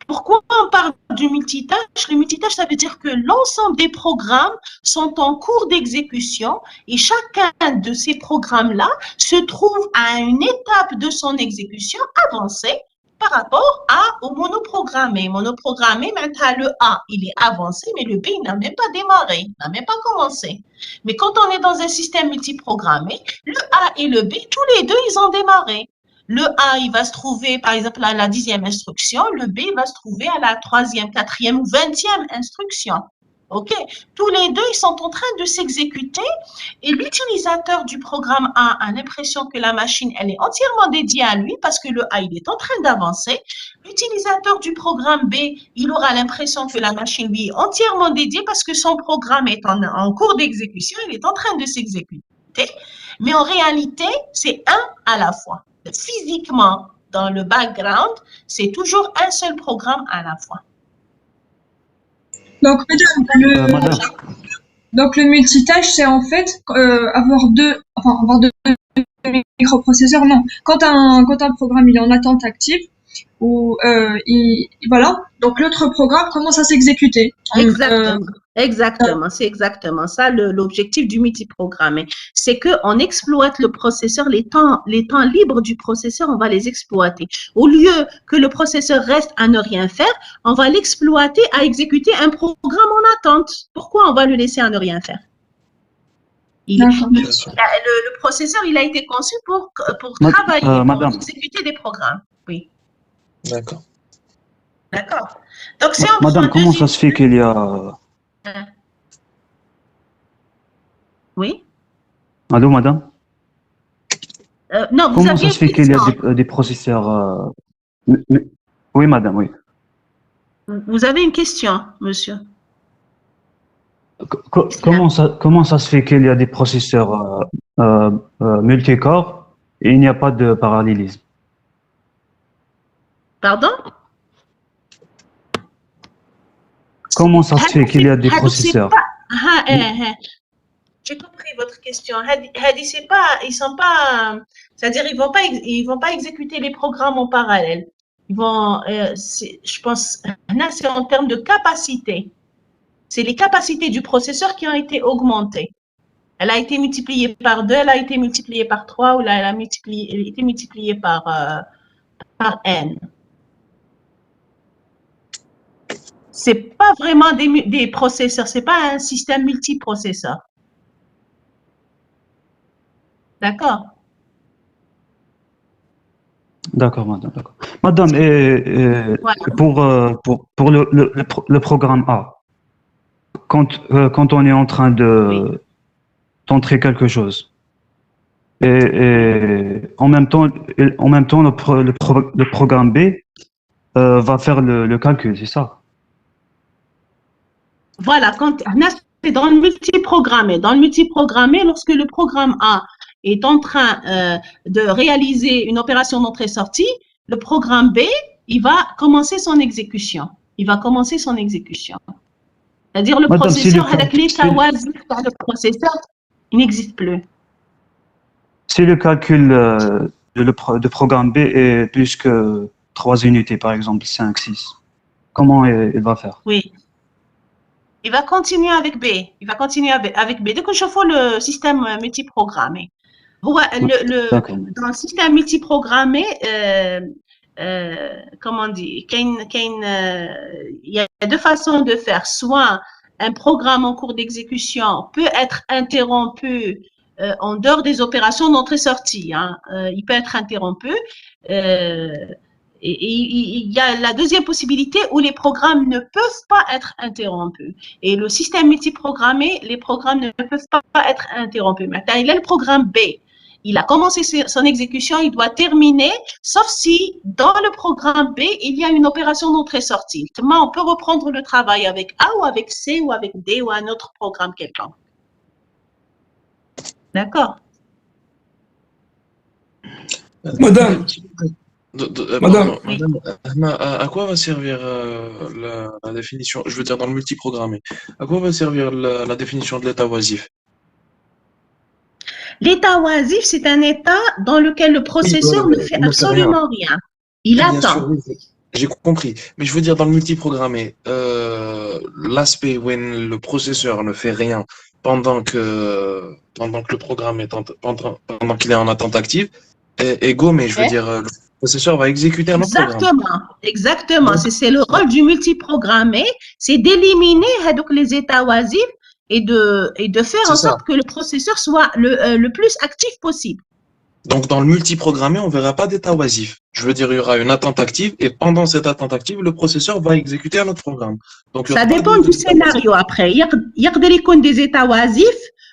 pourquoi on parle du multitâche? Le multitâche, ça veut dire que l'ensemble des programmes sont en cours d'exécution et chacun de ces programmes-là se trouve à une étape de son exécution avancée par rapport au monoprogrammé. Monoprogrammé, maintenant le A, il est avancé, mais le B, il n'a même pas démarré, il n'a même pas commencé. Mais quand on est dans un système multiprogrammé, le A et le B, tous les deux, ils ont démarré. Le A, il va se trouver, par exemple, à la 10e instruction, le B va se trouver à la 3e, 4e ou 20e instruction. OK? Tous les deux, ils sont en train de s'exécuter et l'utilisateur du programme A a l'impression que la machine, elle est entièrement dédiée à lui parce que le A, il est en train d'avancer. L'utilisateur du programme B, il aura l'impression que la machine, lui, est entièrement dédiée parce que son programme est en cours d'exécution, il est en train de s'exécuter. Mais en réalité, c'est un à la fois. Physiquement, dans le background, c'est toujours un seul programme à la fois.
Donc, le multitâche, c'est en fait avoir deux microprocesseurs. Non, quand un programme il est en attente active, ou voilà, donc l'autre programme commence à s'exécuter.
Exactement, c'est exactement ça l'objectif du multiprogrammé. C'est qu'on exploite le processeur, les temps libres du processeur, on va les exploiter. Au lieu que le processeur reste à ne rien faire, on va l'exploiter à exécuter un programme en attente. Pourquoi on va le laisser à ne rien faire? Le processeur, il a été conçu pour travailler, pour exécuter des programmes. Oui.
D'accord.
D'accord. Donc, si on
Madame, comment ça se fait qu'il y a...
Oui.
Allô, madame?
Non, vous
comment ça se fait qu'il y a des processeurs... Oui, madame, oui.
Vous avez une question, monsieur?
Comment ça se fait qu'il y a des processeurs multicorps et il n'y a pas de parallélisme?
Pardon?
Comment ça se fait qu'il y a des processeurs?
J'ai compris votre question. Ils sont pas, c'est-à-dire ils vont pas exécuter les programmes en parallèle. Ils vont, je pense, là c'est en termes de capacité. C'est les capacités du processeur qui ont été augmentées. Elle a été multipliée par 2, elle a été multipliée par 3 ou là elle a été multipliée par n. C'est pas vraiment des processeurs, c'est pas un système multiprocesseur. D'accord.
D'accord, madame. D'accord. Madame,
Voilà.
pour le programme A, quand on est en train d'entrer quelque chose, et en même temps le programme B va faire le calcul, c'est ça?
Voilà, c'est dans le multiprogrammé. Dans le multiprogrammé, lorsque le programme A est en train de réaliser une opération d'entrée-sortie, le programme B, il va commencer son exécution. il va commencer son exécution. C'est-à-dire le
Madame, si
processeur,
le
avec l'état oisif par le processeur, il n'existe plus.
Si le calcul de programme B est plus que 3 unités, par exemple 5, 6, comment il va faire?
Oui. Il va continuer avec B. Il va continuer avec B. Dès que je fais le système multiprogrammé.
D'accord.
Dans le système multiprogrammé, comment on dit, il y a deux façons de faire. Soit un programme en cours d'exécution peut être interrompu en dehors des opérations d'entrée-sortie. Hein. Il peut être interrompu. Et il y a la deuxième possibilité où les programmes ne peuvent pas être interrompus. Et le système multiprogrammé, les programmes ne peuvent pas être interrompus. Maintenant, il a le programme B. Il a commencé son exécution, il doit terminer, sauf si dans le programme B, il y a une opération d'entrée-sortie. On peut reprendre le travail avec A ou avec C ou avec D ou un autre programme quelconque. D'accord?
Madame,
Madame,
Oui.
à quoi va servir la définition, je veux dire dans le multiprogrammé, à quoi va servir la définition de l'état oisif?
L'état oisif, c'est un état dans lequel le processeur ne fait absolument rien. Il
Bien
attend.
sûr, oui, j'ai compris. Mais je veux dire, dans le multiprogrammé, l'aspect où le processeur ne fait rien pendant que le programme est pendant qu'il est en attente active est gommé. Je veux dire, le processeur va exécuter un autre programme.
Exactement. C'est le rôle du multiprogrammé, c'est d'éliminer les états oisifs et de faire en sorte que le processeur soit le plus actif possible.
Donc, dans le multiprogrammé, on ne verra pas d'état oisif. Je veux dire, il y aura une attente active et pendant cette attente active, le processeur va exécuter un autre programme. Donc,
ça dépend du scénario après. Il y a des états oisifs.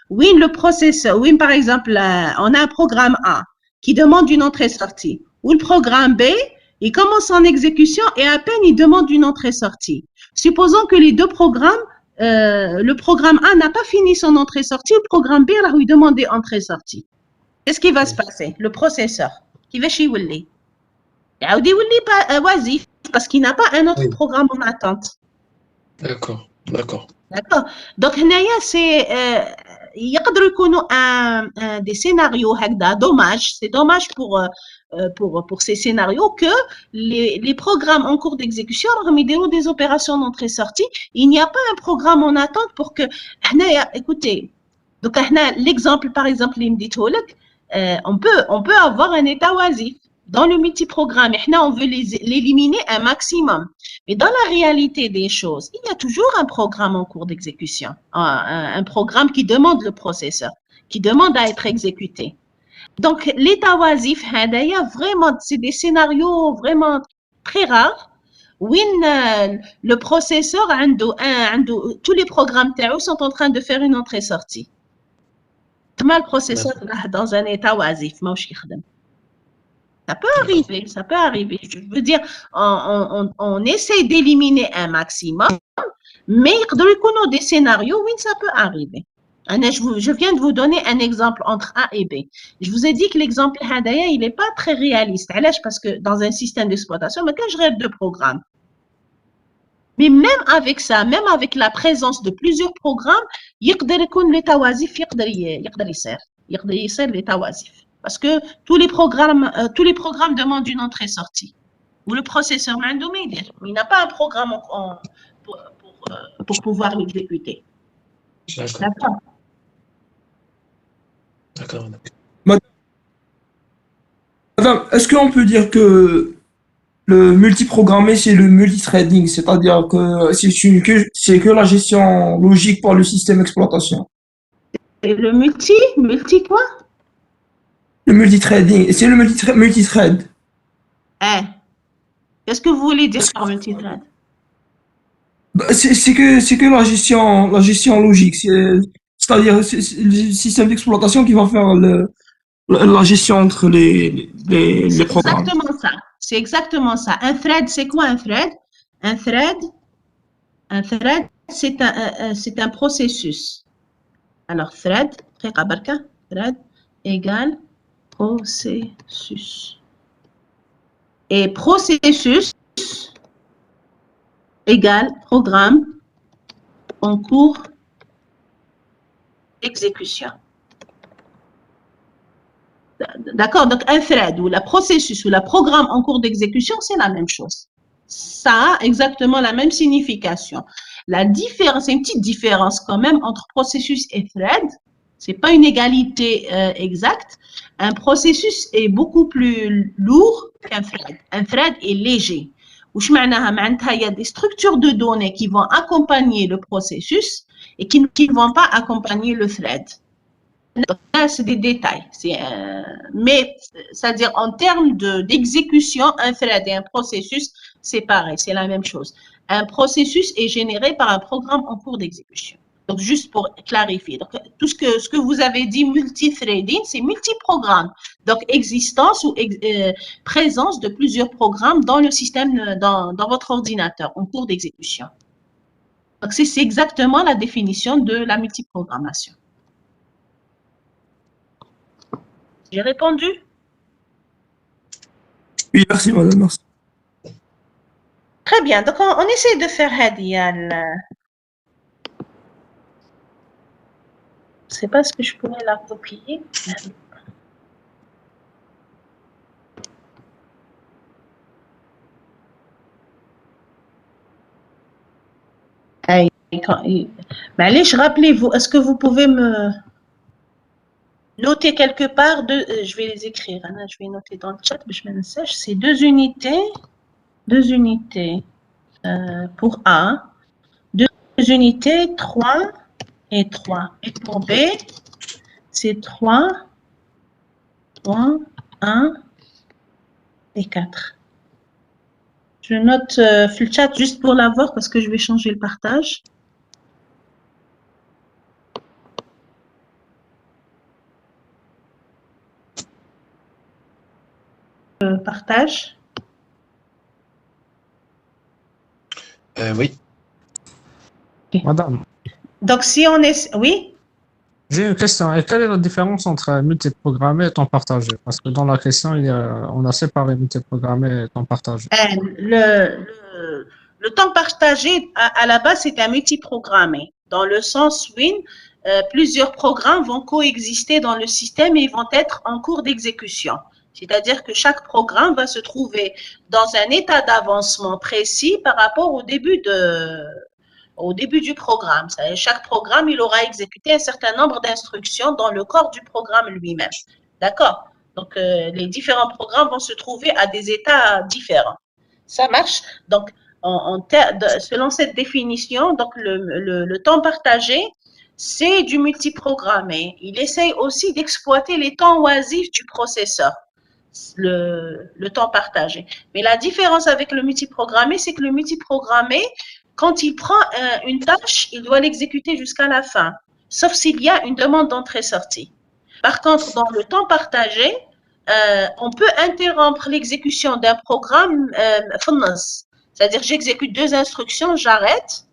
Oui, le processeur, oui, par exemple, on a un programme A qui demande une entrée-sortie. Ou le programme B, il commence en exécution et à peine il demande une entrée-sortie. Supposons que les deux programmes, le programme A n'a pas fini son entrée-sortie, le programme B, là où il demande entrée-sortie. Qu'est-ce qui va se passer? Le processeur, qui va chez Willy. Il dit pas oisif parce qu'il n'a pas un autre programme en attente.
D'accord.
Donc, il y a des scénarios dommage. C'est dommage pour ces scénarios que les programmes en cours d'exécution ont des opérations d'entrée-sortie. Il n'y a pas un programme en attente pour que, écoutez, donc l'exemple par exemple, on peut avoir un état oisif. Dans le multiprogramme, on veut l'éliminer un maximum. Mais dans la réalité des choses, il y a toujours un programme en cours d'exécution, un programme qui demande le processeur, qui demande à être exécuté. Donc, l'état oisif, vraiment, c'est des scénarios vraiment très rares où le processeur, tous les programmes sont en train de faire une entrée-sortie. Le processeur dans un état oisif, ça peut arriver. Je veux dire, on essaie d'éliminer un maximum, mais il y a des scénarios où ça peut arriver. Je viens de vous donner un exemple entre A et B. Je vous ai dit que l'exemple Hadaya, il n'est pas très réaliste. Parce que dans un système d'exploitation, je rêve de programmes. Mais même avec ça, même avec la présence de plusieurs programmes, l'état oisif, l'état oisif. Parce que tous les programmes demandent une entrée-sortie. Ou le processeur, il n'a pas un programme pour pouvoir l'exécuter.
D'accord.
Madame, est-ce qu'on peut dire que le multiprogrammé, c'est le multithreading, c'est-à-dire que c'est que la gestion logique par le système d'exploitation?
Et le multi quoi?
Le multithreading, c'est le multithread.
Qu'est-ce que vous voulez dire par multithread?
C'est que la gestion logique, c'est-à-dire c'est le système d'exploitation qui va faire la gestion entre les programmes.
C'est exactement ça. Un thread, c'est quoi un thread? Un thread, c'est un processus. Alors, thread égale processus. Et processus, égale programme en cours d'exécution. D'accord? Donc, un thread ou le processus ou le programme en cours d'exécution, c'est la même chose. Ça a exactement la même signification. La différence, c'est une petite différence quand même entre processus et thread. C'est pas une égalité exacte. Un processus est beaucoup plus lourd qu'un thread. Un thread est léger. وش معناها؟ معناتها il y a des structures de données qui vont accompagner le processus et qui ne vont pas accompagner le thread. Là, c'est des détails. Mais, c'est-à-dire en termes d'exécution, un thread et un processus, c'est pareil, c'est la même chose. Un processus est généré par un programme en cours d'exécution. Donc, juste pour clarifier. Donc, tout ce que vous avez dit, multithreading, c'est multiprogramme. Donc, existence ou présence de plusieurs programmes dans le système, dans votre ordinateur en cours d'exécution. Donc, c'est exactement la définition de la multiprogrammation. J'ai répondu?
Oui, merci, madame, merci.
Très bien. Donc, on essaie de faire Hadia. Je ne sais pas ce que je pourrais la copier. Mais allez, rappelez-vous, est-ce que vous pouvez me noter quelque part je vais les écrire, hein, je vais noter dans le chat, mais je me sèche. C'est deux unités pour A, deux unités 3 et 3. Et pour B, c'est 3, 1 et 4. Je note le chat juste pour l'avoir parce que je vais changer le partage. Partage.
Oui.
Okay.
Madame.
Donc, si on est... Oui?
J'ai une question. Et quelle est la différence entre multiprogrammé et temps partagé? Parce que dans la question, on a séparé multiprogrammé et temps partagé.
Le temps partagé, à la base, c'est un multiprogrammé. Dans le sens où plusieurs programmes vont coexister dans le système et vont être en cours d'exécution. C'est-à-dire que chaque programme va se trouver dans un état d'avancement précis par rapport au début du programme. Chaque programme, il aura exécuté un certain nombre d'instructions dans le corps du programme lui-même. D'accord? Donc, les différents programmes vont se trouver à des états différents. Ça marche? Donc, selon cette définition, donc le temps partagé, c'est du multiprogrammé. Il essaye aussi d'exploiter les temps oisifs du processeur. Le temps partagé. Mais la différence avec le multiprogrammé, c'est que le multiprogrammé, quand il prend une tâche, il doit l'exécuter jusqu'à la fin, sauf s'il y a une demande d'entrée-sortie. Par contre, dans le temps partagé, on peut interrompre l'exécution d'un programme, c'est-à-dire j'exécute 2 instructions, j'arrête,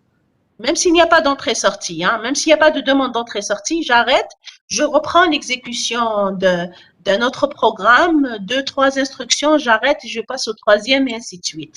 même s'il n'y a pas d'entrée-sortie, hein, même s'il n'y a pas de demande d'entrée-sortie, j'arrête, je reprends l'exécution d'un autre programme, 2, 3 instructions, j'arrête, je passe au 3e et ainsi de suite.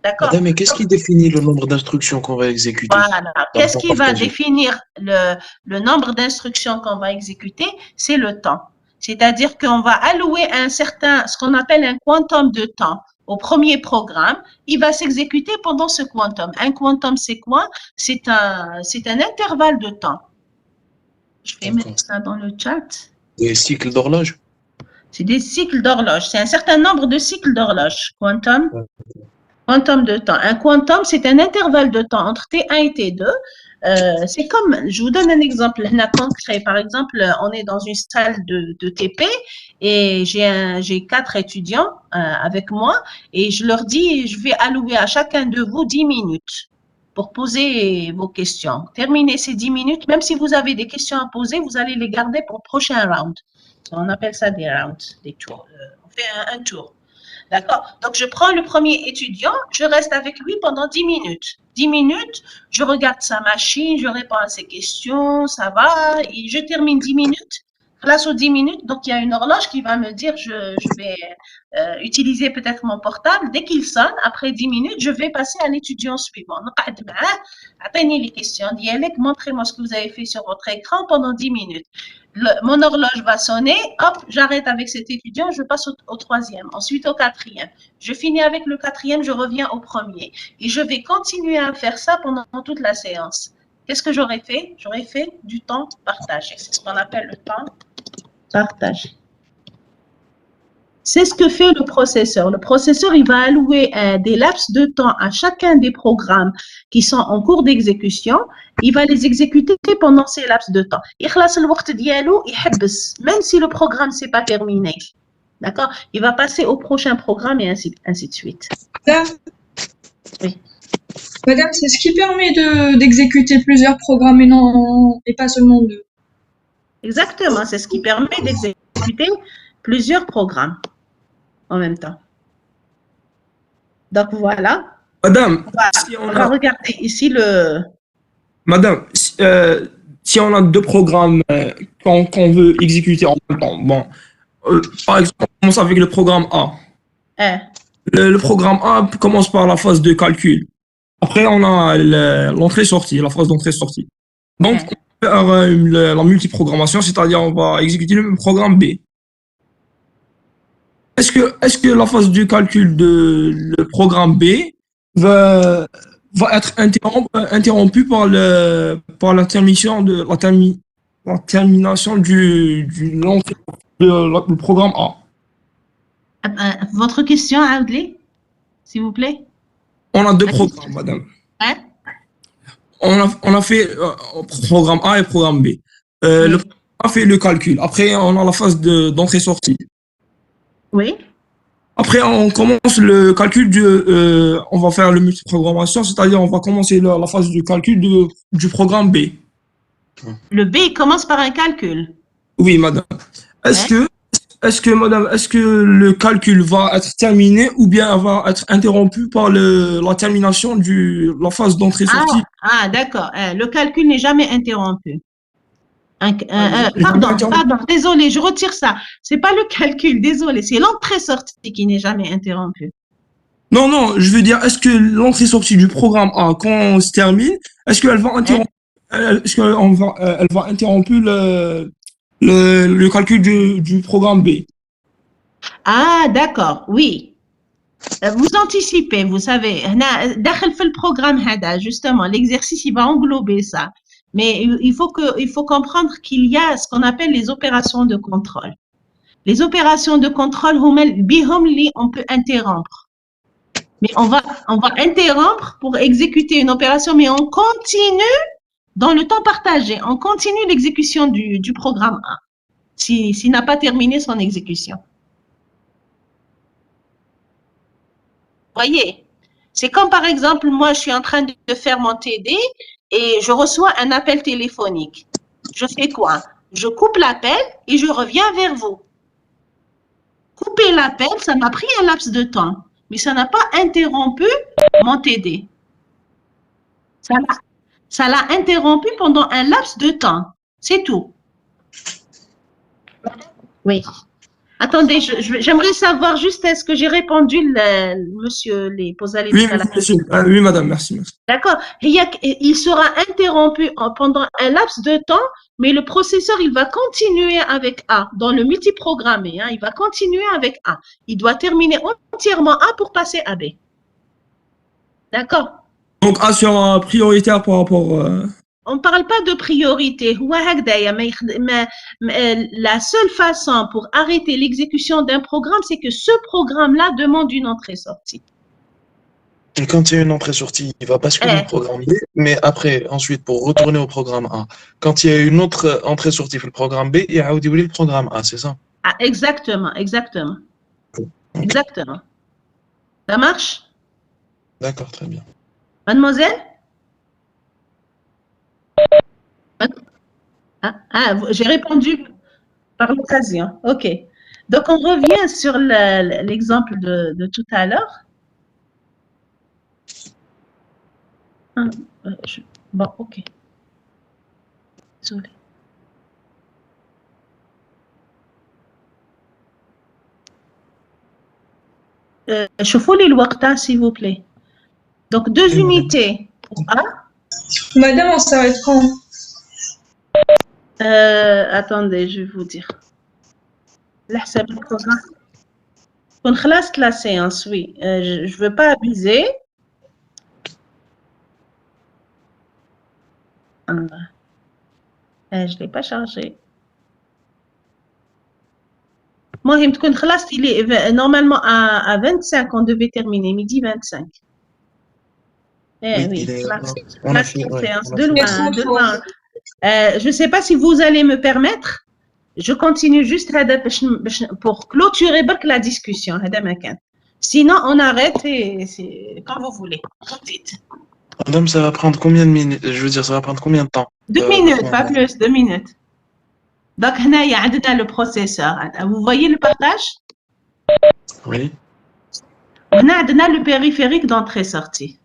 D'accord.
Madame, mais qu'est-ce qui définit le nombre d'instructions qu'on va exécuter?
Voilà. Qu'est-ce qui va définir le nombre d'instructions qu'on va exécuter? C'est le temps. C'est-à-dire qu'on va allouer ce qu'on appelle un quantum de temps au premier programme. Il va s'exécuter pendant ce quantum. Un quantum, c'est quoi? C'est un intervalle de temps. Je vais mettre ça dans le chat.
Des cycles d'horloge?
C'est des cycles d'horloge. C'est un certain nombre de cycles d'horloge. Quantum. Quantum de temps. Un quantum, c'est un intervalle de temps entre T1 et T2. C'est comme, je vous donne un exemple concret. Par exemple, on est dans une salle de TP et j'ai 4 étudiants avec moi et je leur dis, je vais allouer à chacun de vous 10 minutes pour poser vos questions. Terminez ces 10 minutes, même si vous avez des questions à poser, vous allez les garder pour le prochain round. On appelle ça des rounds, des tours. On fait un tour. D'accord? Donc, je prends le premier étudiant, je reste avec lui pendant 10 minutes. 10 minutes, je regarde sa machine, je réponds à ses questions, ça va, et je termine 10 minutes. Place aux 10 minutes, donc il y a une horloge qui va me dire je vais utiliser peut-être mon portable. Dès qu'il sonne, après 10 minutes, je vais passer à l'étudiant suivant. Atteignez les questions. Montrez-moi ce que vous avez fait sur votre écran pendant 10 minutes. Mon horloge va sonner, hop, j'arrête avec cet étudiant, je passe au troisième, ensuite au quatrième. Je finis avec le quatrième, je reviens au premier. Et je vais continuer à faire ça pendant toute la séance. Qu'est-ce que j'aurais fait? J'aurais fait du temps partagé. C'est ce qu'on appelle le temps partagé. C'est ce que fait le processeur. Le processeur, il va allouer des laps de temps à chacun des programmes qui sont en cours d'exécution. Il va les exécuter pendant ces laps de temps. Même si le programme ne s'est pas terminé. D'accord? Il va passer au prochain programme et ainsi de suite. Oui.
Madame, c'est ce qui permet d'exécuter plusieurs programmes et pas seulement deux.
Exactement, c'est ce qui permet d'exécuter plusieurs programmes en même temps. Donc voilà.
Madame,
On va regarder ici le...
Madame, si on a deux programmes qu'on veut exécuter en même temps, bon, par exemple, on commence avec le programme A. Le programme A commence par la phase de calcul. Après, on a l'entrée-sortie, la phase d'entrée-sortie. Donc, on va faire la multiprogrammation, c'est-à-dire on va exécuter le programme B. Est-ce que la phase du calcul de le programme B va être interrompue par la termination de la termination du programme A?
Votre question, Audley, s'il vous plaît.
On a deux programmes, madame.
Hein?
On a fait programme A et programme B. Le programme A fait le calcul. Après, on a la phase d'entrée-sortie.
Oui.
Après, on commence le calcul on va faire le multiprogrammation, c'est-à-dire on va commencer la phase du calcul du programme B.
Le B commence par un calcul.
Oui, madame. Est-ce que le calcul va être terminé ou bien va être interrompu par la termination la phase d'entrée-sortie?
Ah, d'accord. Le calcul n'est jamais interrompu. Pardon, désolé, je retire ça. C'est pas le calcul, désolé, c'est l'entrée-sortie qui n'est jamais interrompue.
Non, je veux dire, est-ce que l'entrée-sortie du programme A, quand on se termine, est-ce qu'elle va interrompre, elle va interrompre le calcul du programme B?
Ah, d'accord, oui. Vous anticipez, vous savez. Dans le programme, justement, l'exercice, il va englober ça. Mais il faut comprendre qu'il y a ce qu'on appelle les opérations de contrôle. Les opérations de contrôle, on peut interrompre. Mais on va interrompre pour exécuter une opération, mais on continue dans le temps partagé. On continue l'exécution du programme 1, s'il n'a pas terminé son exécution. Voyez, c'est comme par exemple, moi, je suis en train de faire mon TD et je reçois un appel téléphonique. Je fais quoi? Je coupe l'appel et je reviens vers vous. Couper l'appel, ça m'a pris un laps de temps, mais ça n'a pas interrompu mon TD. Ça l'a interrompu pendant un laps de temps. C'est tout. Oui. Attendez, j'aimerais savoir juste, est-ce que j'ai répondu, monsieur les Pozali?
Oui, madame, merci.
D'accord. Il sera interrompu pendant un laps de temps, mais le processeur, il va continuer avec A, dans le multiprogrammé, il va continuer avec A. Il doit terminer entièrement A pour passer à B. D'accord.
Donc A sera prioritaire par rapport...
On ne parle pas de priorité. La seule façon pour arrêter l'exécution d'un programme, c'est que ce programme-là demande une entrée-sortie.
Et quand il y a une entrée-sortie, il va basculer au programme B, mais après, ensuite, pour retourner au programme A. Quand il y a une autre entrée-sortie pour le programme B, il y a le programme A, c'est ça?
Ah, exactement. Exactement. Ça marche?
D'accord, très bien.
Mademoiselle? J'ai répondu par l'occasion. OK. Donc, on revient sur l'exemple de tout à l'heure. Bon, OK. Désolée. شوفوا لي الوقت s'il vous plaît. Donc 2 unités pour A.
Madame, on s'arrête quand?
Attendez, je vais vous dire. الحساب البروغرام. On خلصت la séance, oui. Je veux pas abuser. Je l'ai pas chargé. Moi, il est normalement à 25, on devait terminer, midi 25.
Oui,
Oui,
il est-
on a fait séance de loin, de
30
loin. Je ne sais pas si vous allez me permettre. Je continue juste pour clôturer la discussion. Sinon, on arrête et c'est quand vous voulez. Vite.
Madame, ça va prendre combien de minutes? Je veux dire, ça va prendre combien de temps?
2 minutes, pas plus, 2 minutes. Donc, il y a le processeur. Vous voyez le partage?
Oui.
On a le périphérique d'entrée-sortie.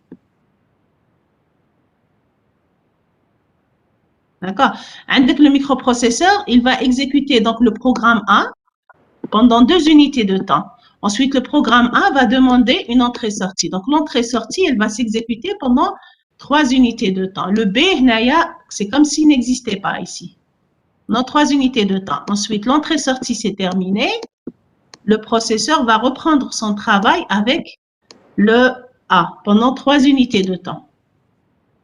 D'accord. Avec le microprocesseur, il va exécuter donc le programme A pendant 2 unités de temps. Ensuite, le programme A va demander une entrée-sortie. Donc, l'entrée-sortie, elle va s'exécuter pendant 3 unités de temps. Le B, c'est comme s'il n'existait pas ici. Dans 3 unités de temps. Ensuite, l'entrée-sortie, c'est terminé. Le processeur va reprendre son travail avec le A pendant 3 unités de temps.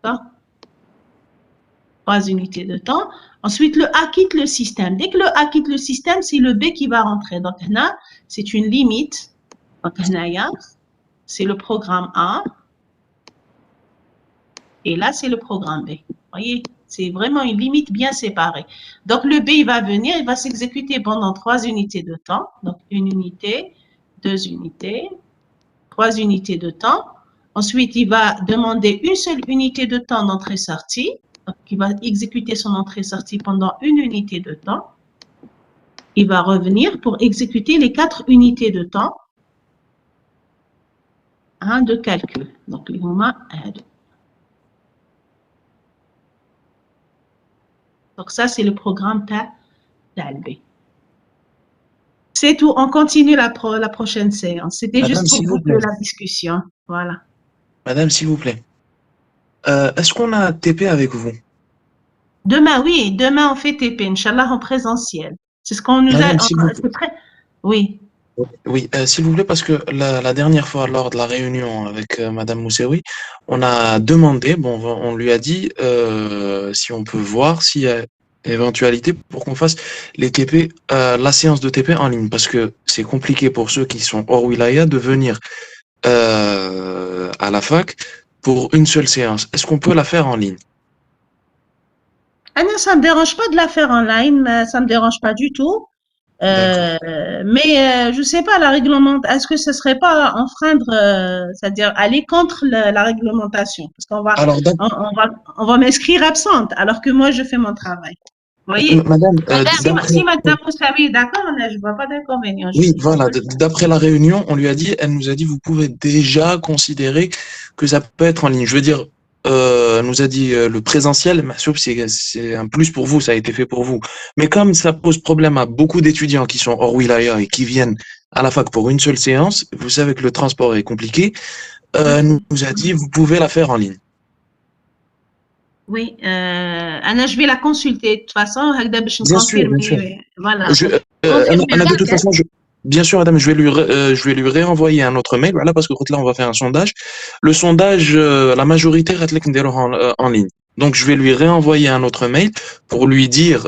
D'accord? 3 unités de temps. Ensuite, le A quitte le système. Dès que le A quitte le système, c'est le B qui va rentrer. Donc, là, c'est une limite. Donc, là, c'est le programme A. Et là, c'est le programme B. Vous voyez, c'est vraiment une limite bien séparée. Donc, le B, il va venir, il va s'exécuter pendant 3 unités de temps. Donc, 1 unité, 2 unités, 3 unités de temps. Ensuite, il va demander une seule unité de temps d'entrée-sortie. Donc, il va exécuter son entrée-sortie pendant 1 unité de temps. Il va revenir pour exécuter les 4 unités de temps de calcul. Donc, les moments aident. Donc, ça, c'est le programme TALB. C'est tout. On continue la prochaine séance. C'était juste pour boucler la discussion. Voilà.
Madame, s'il vous plaît. Est-ce qu'on a TP avec vous?
Demain, oui. Demain, on fait TP. Inch'Allah, en présentiel. C'est ce qu'on nous
Madame,
a... Oui.
Oui, s'il vous plaît, parce que la dernière fois, lors de la réunion avec Madame Mousseoui, on a demandé, bon, on lui a dit si on peut voir s'il y a éventualité pour qu'on fasse les TP, la séance de TP en ligne, parce que c'est compliqué pour ceux qui sont hors wilaya de venir à la fac pour une seule séance. Est-ce qu'on peut la faire en ligne?
Ça ne me dérange pas de la faire en ligne, mais ça ne me dérange pas du tout. Mais je ne sais pas, la réglementation, est-ce que ce ne serait pas enfreindre, c'est-à-dire aller contre la réglementation? Parce qu'on va m'inscrire absente, alors que moi, je fais mon travail. Vous voyez?
Madame,
si Madame Moussaoui est d'accord, je ne vois pas d'inconvénient.
Oui, voilà, d'après la réunion, on lui a dit, elle nous a dit, vous pouvez déjà considérer que ça peut être en ligne. Je veux dire, elle nous a dit le présentiel, c'est un plus pour vous, ça a été fait pour vous. Mais comme ça pose problème à beaucoup d'étudiants qui sont hors wilaya et qui viennent à la fac pour une seule séance, vous savez que le transport est compliqué, nous a dit, vous pouvez la faire en ligne.
Oui, Anna, je vais la consulter de toute façon.
Bien sûr, bien sûr.
Voilà.
Anna, de toute façon, bien sûr, madame, je vais lui réenvoyer un autre mail, voilà, parce que là, on va faire un sondage. Le sondage, la majorité, en ligne. Donc, je vais lui réenvoyer un autre mail pour lui dire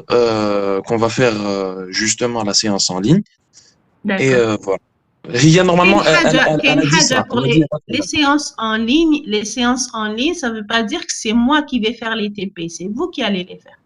qu'on va faire justement la séance en ligne. Et voilà. Il y a normalement
pour les séances en ligne, ça ne veut pas dire que c'est moi qui vais faire les TP, c'est vous qui allez les faire.